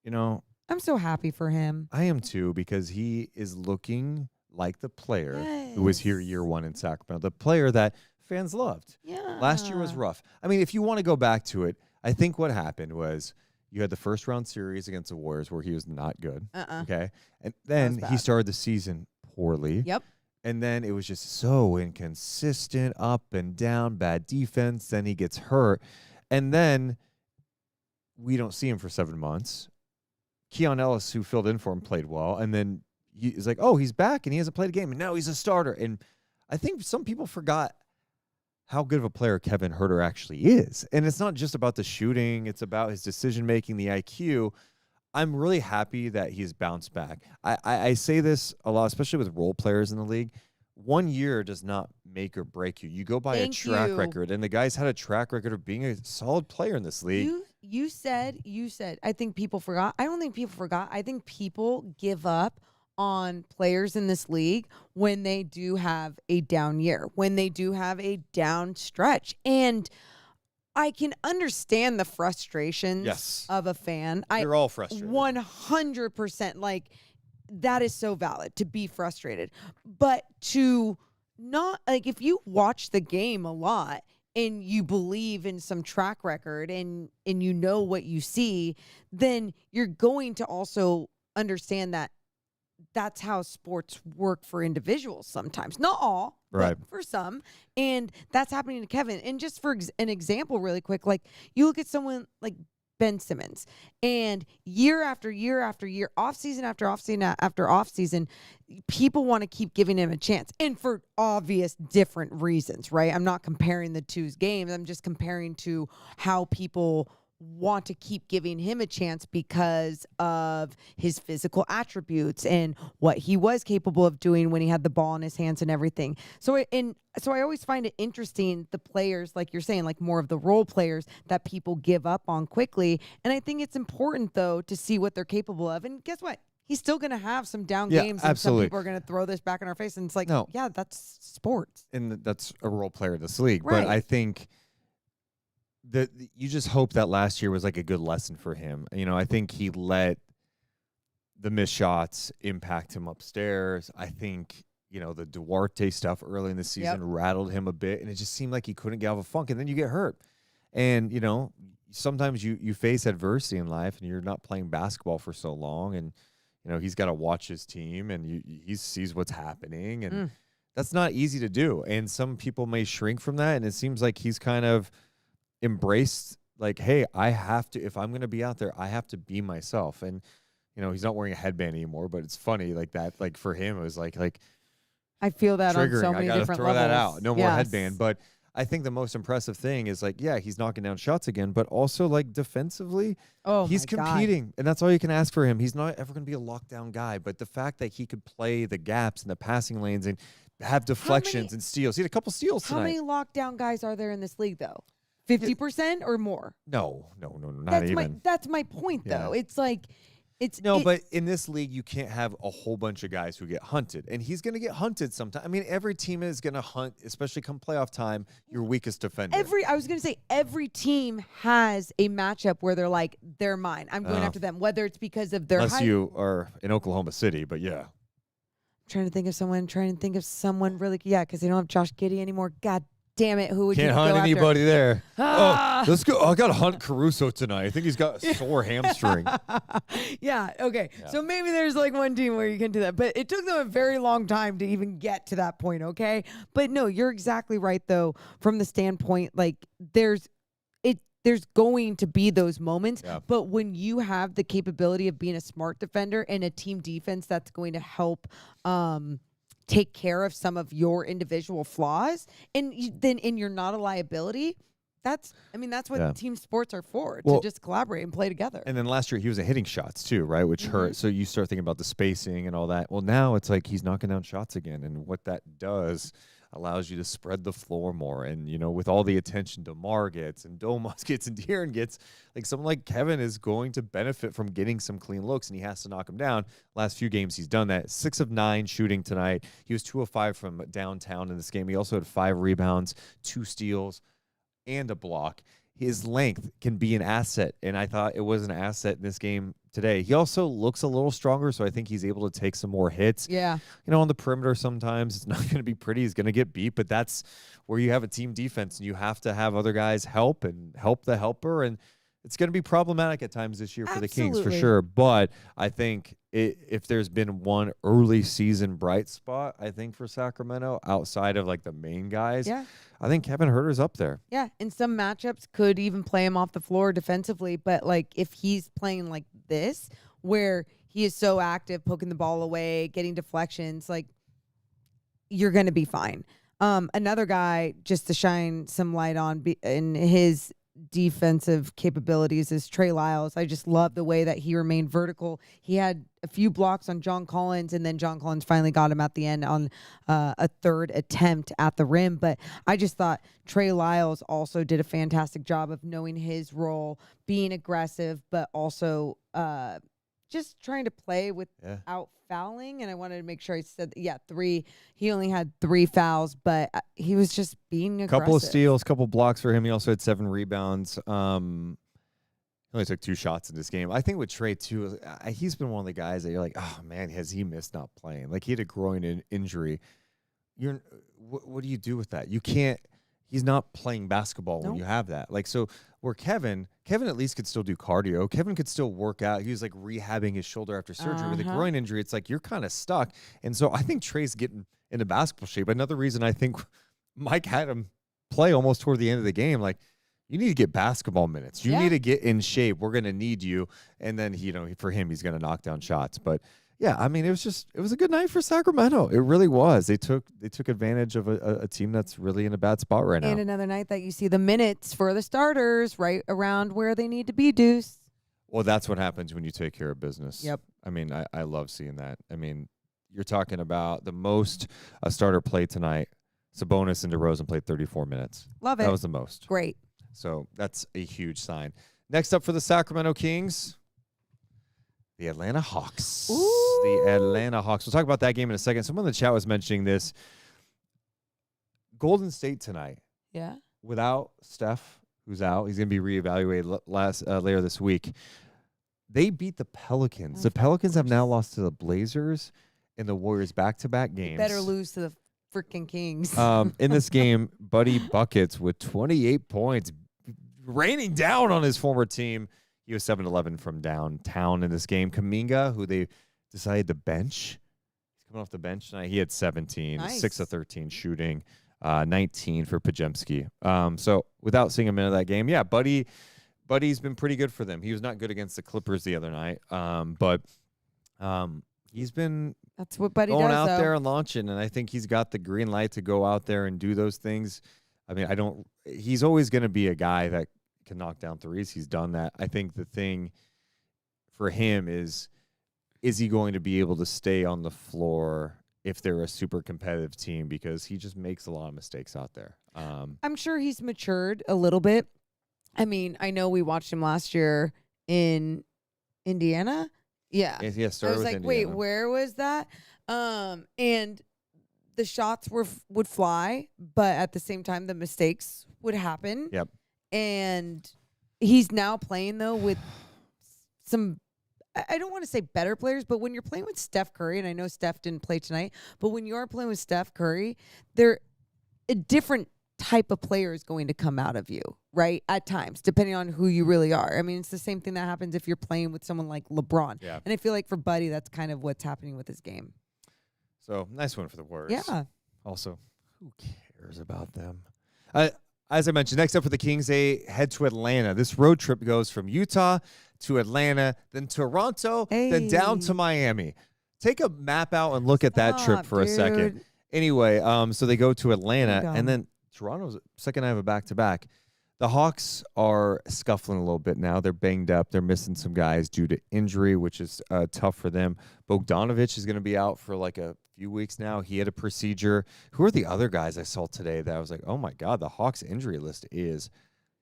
You know, I'm so happy for him. I am too, because he is looking like the player who was here year 1 in Sacramento, the player that fans loved. Yeah. Last year was rough. I mean, if you want to go back to it, I think what happened was you had the first round series against the Warriors where he was not good. Okay. And then was he bad. started the season poorly. Yep. And then it was just so inconsistent, up and down, bad defense. Then he gets hurt. And then we don't see him for 7 months. Keon Ellis, who filled in for him, played well. And then he's like, oh, he's back and he hasn't played a game. And now he's a starter. And I think some people forgot how good of a player Kevin Huerter actually is. And it's not just about the shooting. It's about his decision-making, the IQ. I'm really happy that he's bounced back. I say this a lot, especially with role players in the league. 1 year does not make or break you. You go by Thank a track you. record, and the guy's had a track record of being a solid player in this league. You said, I think people forgot. I don't think people forgot. I think people give up on players in this league when they do have a down year, when they do have a down stretch. And I can understand the frustrations of a fan. They're all frustrated. 100%. Like, that is so valid to be frustrated. But to not, like, if you watch the game a lot and you believe in some track record and you know what you see, then you're going to also understand that that's how sports work for individuals sometimes. Not all, right, but for some. And that's happening to Kevin. And just for an example really quick, like you look at someone like Ben Simmons, and year after year after year, offseason after offseason after offseason, people want to keep giving him a chance. And for obvious different reasons, right? I'm not comparing the two's games. I'm just comparing to how people want to keep giving him a chance because of his physical attributes and what he was capable of doing when he had the ball in his hands and everything. So I always find it interesting, the players, like you're saying, like more of the role players that people give up on quickly. And I think it's important, though, to see what they're capable of. And guess what? He's still going to have some down games, and absolutely. Some people are going to throw this back in our face. And it's like, no, yeah, that's sports. And that's a role player in this league. Right. But I think that you just hope that last year was like a good lesson for him. You know, I think he let the missed shots impact him upstairs. I think, you know, the Duarte stuff early in the season rattled him a bit, and it just seemed like he couldn't get out of a funk, and then you get hurt. And, you know, sometimes you face adversity in life, and you're not playing basketball for so long, and, you know, he's got to watch his team, and he sees what's happening, and that's not easy to do. And some people may shrink from that, and it seems like he's kind of embraced, like, hey, I have to, if I'm going to be out there, I have to be myself. And, you know, he's not wearing a headband anymore, but it's funny, like that, like for him, it was like I feel that on triggering. so many I gotta different throw levels. that out. No more headband. But I think the most impressive thing is, like, yeah, he's knocking down shots again, but also, like, defensively, he's competing. And that's all you can ask for him. He's not ever going to be a lockdown guy, but the fact that he could play the gaps and the passing lanes and have deflections and steals. He had a couple steals tonight. How many lockdown guys are there in this league, though? 50% or more? No, not even. That's my point, though. It's like, but in this league, you can't have a whole bunch of guys who get hunted, and he's going to get hunted sometime. I mean, every team is going to hunt, especially come playoff time, your weakest defender. I was going to say every team has a matchup where they're like, they're mine. I'm going after them, whether it's because of their unless you are in Oklahoma City, but yeah. I'm trying to think of someone really, because they don't have Josh Giddey anymore. God damn it, who would Can't you hunt go anybody after? there. Let's go. I got to hunt Caruso tonight. I think he's got a sore hamstring. Yeah, okay. Yeah. So maybe there's like one team where you can do that. But it took them a very long time to even get to that point, okay? But no, you're exactly right, though, from the standpoint, like, there's going to be those moments. Yeah. But when you have the capability of being a smart defender and a team defense that's going to help take care of some of your individual flaws, and you're not a liability. That's what team sports are for, to just collaborate and play together. And then last year he was hitting shots too, right? Which hurt. So you start thinking about the spacing and all that. Well, now it's like he's knocking down shots again. And what that does allows you to spread the floor more. And, you know, with all the attention DeMar gets and Domas gets and De'Aaron gets, like, someone like Kevin is going to benefit from getting some clean looks, and he has to knock them down. Last few games he's done that. 6 of 9 shooting tonight. He was 2 of 5 from downtown in this game. He also had 5 rebounds, 2 steals, and a block. His length can be an asset, and I thought it was an asset in this game today. He also looks a little stronger, so I think he's able to take some more hits. Yeah. You know, on the perimeter sometimes it's not going to be pretty. He's going to get beat, but that's where you have a team defense, and you have to have other guys help and help the helper, and it's going to be problematic at times this year for the Kings, for sure. But I think if there's been one early season bright spot, I think, for Sacramento, outside of, like, the main guys, I think Kevin Huerter's up there. Yeah, and some matchups could even play him off the floor defensively. But, like, if he's playing like this, where he is so active, poking the ball away, getting deflections, like, you're going to be fine. Another guy, just to shine some light on in his defensive capabilities, is Trey Lyles. I just love the way that he remained vertical. He had a few blocks on John Collins, and then John Collins finally got him at the end on a third attempt at the rim. But I just thought Trey Lyles also did a fantastic job of knowing his role, being aggressive, but also just trying to play without fouling, and I wanted to make sure I said, 3. He only had 3 fouls, but he was just being aggressive. Couple of steals, couple blocks for him. He also had 7 rebounds. He only took 2 shots in this game. I think with Trey, too, he's been one of the guys that you're like, oh, man, has he missed not playing? Like, he had a groin injury. What do you do with that? You can't. He's not playing basketball when you have that. Like, so where Kevin at least could still do cardio. Kevin could still work out. He was like rehabbing his shoulder after surgery with a groin injury. It's like you're kind of stuck. And so I think Trey's getting into basketball shape. Another reason I think Mike had him play almost toward the end of the game. Like, you need to get basketball minutes. You need to get in shape. We're going to need you. And then, for him, he's going to knock down shots. But yeah, I mean, it was a good night for Sacramento. It really was. They took advantage of a team that's really in a bad spot right now. And another night that you see the minutes for the starters right around where they need to be, Deuce. Well, that's what happens when you take care of business. Yep. I mean, I love seeing that. I mean, you're talking about the most a starter played tonight. Sabonis and DeRozan played 34 minutes. Love it. That was the most. Great. So that's a huge sign. Next up for the Sacramento Kings, the Atlanta Hawks. Ooh. The Atlanta Hawks. We'll talk about that game in a second. Someone in the chat was mentioning this. Golden State tonight. Yeah. Without Steph, who's out, he's going to be reevaluated later this week. They beat the Pelicans. The Pelicans have now lost to the Blazers and the Warriors back-to-back games. Better lose to the freaking Kings. In this game, Buddy Buckets with 28 points, raining down on his former team. He was 7-11 from downtown in this game. Kaminga, who they decided to bench, he's coming off the bench tonight. He had 17, Nice. 6 of 13 shooting, 19 for Pajemski. So without seeing him into that game, yeah, Buddy's been pretty good for them. He was not good against the Clippers the other night, but he's been That's what Buddy going does, out though. there and launching, and I think he's got the green light to go out there and do those things. I mean, he's always going to be a guy that can knock down threes. He's done that. I think the thing for him is he going to be able to stay on the floor if they're a super competitive team, because he just makes a lot of mistakes out there. I'm sure he's matured a little bit. I mean, I know we watched him last year in Indiana. Yeah. Yeah, I was started with like, Indiana. wait, where was that? And the shots would fly, but at the same time, the mistakes would happen. Yep. And he's now playing, though, with some, I don't want to say better players, but when you're playing with Steph Curry, and I know Steph didn't play tonight, but when you're playing with Steph Curry, they're a different type of player is going to come out of you, right? At times, depending on who you really are. I mean, it's the same thing that happens if you're playing with someone like LeBron. Yeah. And I feel like for Buddy, that's kind of what's happening with his game. So nice one for the Warriors. Yeah. Also, who cares about them? As I mentioned, next up for the Kings, they head to Atlanta. This road trip goes from Utah to Atlanta, then Toronto, then down to Miami. Take a map out and look at that trip for a second. Anyway, so they go to Atlanta, and then Toronto's second night of a back-to-back. The Hawks are scuffling a little bit now. They're banged up. They're missing some guys due to injury, which is tough for them. Bogdanovich is going to be out for like a few weeks now. He had a procedure. Who are the other guys I saw today that I was like, oh, my God, the Hawks injury list is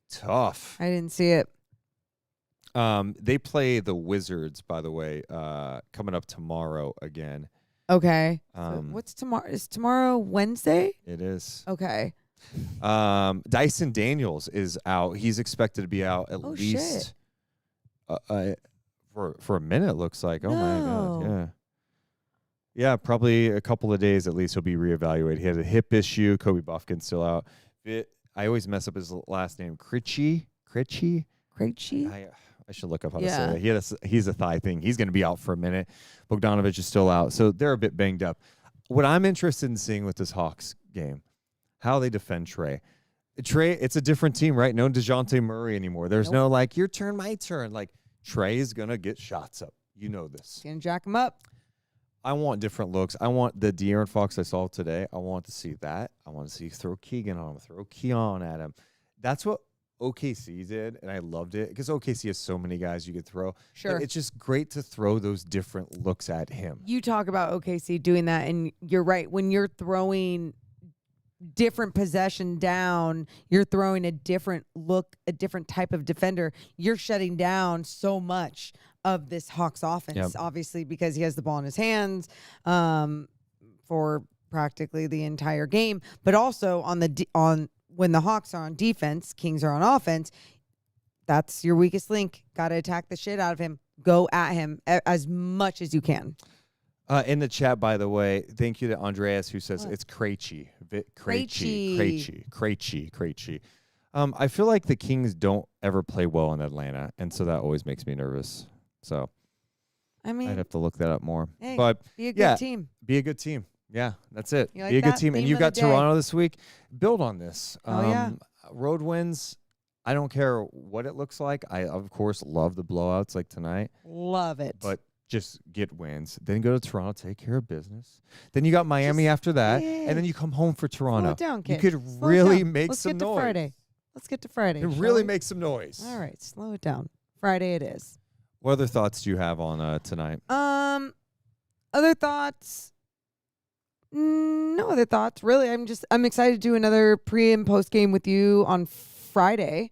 tough. I didn't see it. They play the Wizards, by the way, coming up tomorrow again. Okay. So what's tomorrow? Is tomorrow Wednesday? It is. Okay. Dyson Daniels is out. He's expected to be out at least for a minute, it looks like. Oh, my God. Yeah. Yeah, probably a couple of days at least he'll be reevaluated. He had a hip issue. Kobe Buffkin's still out. I always mess up his last name. Krejci? I should look up how to say that. He's a thigh thing. He's going to be out for a minute. Bogdanovich is still out. So they're a bit banged up. What I'm interested in seeing with this Hawks game, how they defend Trey. Trey, it's a different team, right? No DeJounte Murray anymore. There's no like, your turn, my turn. Like, Trey is going to get shots up. You know this. Gonna jack him up. I want different looks. I want the De'Aaron Fox I saw today. I want to see that. I want to see throw Keegan on him, throw Keon at him. That's what OKC did, and I loved it because OKC has so many guys you could throw. Sure. But it's just great to throw those different looks at him. You talk about OKC doing that, and you're right. When you're throwing different possession down, you're throwing a different look, a different type of defender. You're shutting down so much of this Hawks offense, Yep. obviously, because he has the ball in his hands for practically the entire game. But also on when the Hawks are on defense, Kings are on offense. That's your weakest link. Got to attack the shit out of him. Go at him as much as you can. In the chat, by the way, thank you to Andreas who says it's Krejci. Krejci. I feel like the Kings don't ever play well in Atlanta, and so that always makes me nervous. So I mean, I'd have to look that up more. Hey, but be a good team. Be a good team. Yeah, that's it. You like be a good that? team. And Theme you've of the got day. Toronto this week. Build on this. Yeah. Road wins. I don't care what it looks like. I, of course, love the blowouts like tonight. Love it. But just get wins. Then go to Toronto, take care of business. Then you got Miami after that. And then you come home for Toronto. Slow it down, kid. You could Slow it really down. make Let's some get to noise. Friday. Let's get to Friday. You shall really we? make some noise. All right, slow it down. Friday it is. What other thoughts do you have on tonight? Other thoughts? No other thoughts, really. I'm excited to do another pre and post game with you on Friday.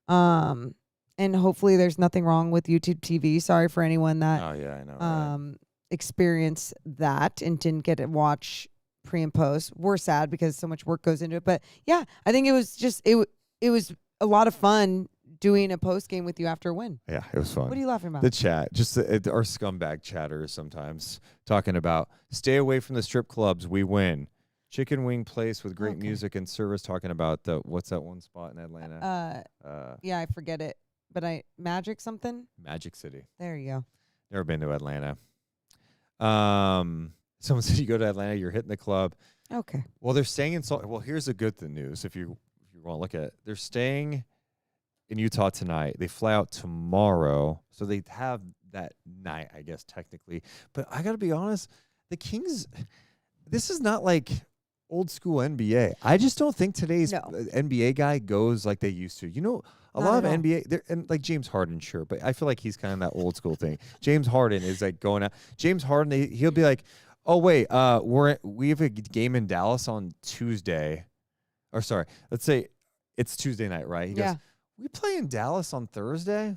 And hopefully there's nothing wrong with YouTube TV. Sorry for anyone that Oh yeah, I know. Right? experienced that and didn't get to watch pre and post. We're sad because so much work goes into it. But yeah, I think it was just it was a lot of fun doing a post game with you after a win. Yeah, it was fun. What are you laughing about? The chat, just our scumbag chatters sometimes talking about stay away from the strip clubs. We win. Chicken wing place with great music and service. Talking about what's that one spot in Atlanta? Yeah, I forget it, but Magic something. Magic City. There you go. Never been to Atlanta. Someone said you go to Atlanta, you're hitting the club. Okay. Well, they're staying in Salt. Well, here's the good news. If you want to look at it, they're staying in Utah tonight. They fly out tomorrow, so they have that night, I guess, technically. But I got to be honest, the Kings, this is not like old school NBA. I just don't think today's NBA guy goes like they used to. You know, a lot of NBA, and like James Harden, sure, but I feel like he's kind of that old school thing. James Harden is like going out. James Harden, he'll be like, oh, wait, we have a game in Dallas on Tuesday. Or sorry, let's say it's Tuesday night, right? He goes, we play in Dallas on Thursday?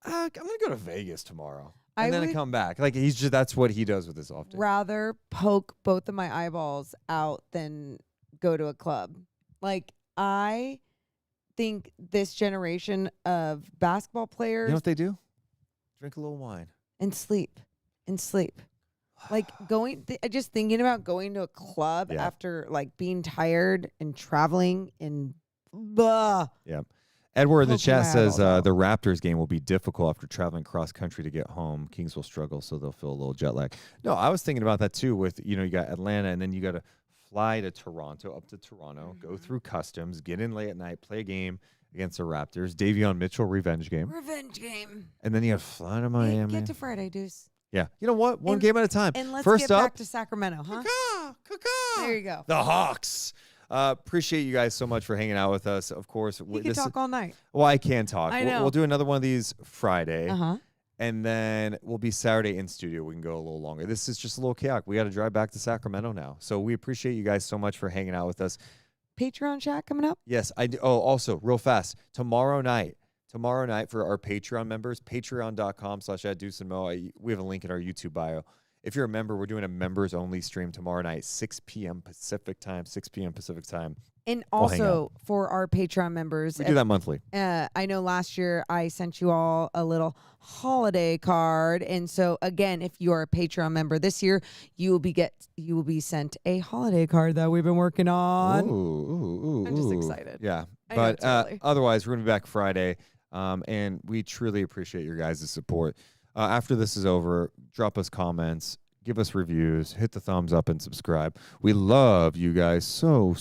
I'm going to go to Vegas tomorrow. And then I come back. Like, that's what he does with his off day. Rather poke both of my eyeballs out than go to a club. Like, I think this generation of basketball players. You know what they do? Drink a little wine. And sleep. Like just thinking about going to a club after like being tired and traveling and Yeah. Edward in the chat says the Raptors game will be difficult after traveling cross country to get home. Kings will struggle, so they'll feel a little jet lag. No, I was thinking about that too with, you got Atlanta and then you got to fly to Toronto, up to Toronto, go through customs, get in late at night, play a game against the Raptors. Davion Mitchell, revenge game. And then you got to fly to Miami. Get to Friday, Deuce. Yeah. You know what? One game at a time. And let's First get up, back to Sacramento, huh? There you go. The Hawks. Appreciate you guys so much for hanging out with us. Of course, We can talk all night. Well, I can talk. I know. We'll do another one of these Friday. Uh-huh. And then we'll be Saturday in studio. We can go a little longer. This is just a little chaotic. We got to drive back to Sacramento now. So we appreciate you guys so much for hanging out with us. Patreon chat coming up? Yes, I do. Oh, also, real fast, tomorrow night for our Patreon members, patreon.com/@Deuce and Mo. We have a link in our YouTube bio. If you're a member, we're doing a members-only stream tomorrow night, 6 p.m. Pacific time. And also for our Patreon members. We do that monthly. I know last year I sent you all a little holiday card. And so, again, if you are a Patreon member this year, you will be sent a holiday card that we've been working on. Ooh, I'm just excited. Yeah. I know it's early. Otherwise, we're going to be back Friday. And we truly appreciate your guys' support. After this is over, drop us comments, give us reviews, hit the thumbs up, and subscribe. We love you guys so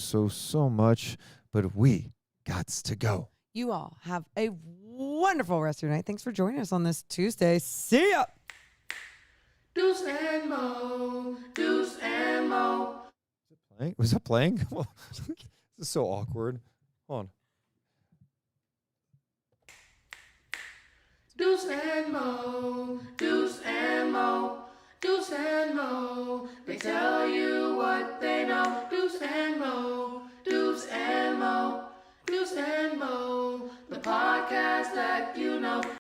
much, but we gots to go. You all have a wonderful rest of your night. Thanks for joining us on this Tuesday. See ya. Deuce and Mo, Deuce and Mo. Was that playing? This is so awkward. Hold on. Deuce and Mo, Deuce and Mo, Deuce and Mo. They tell you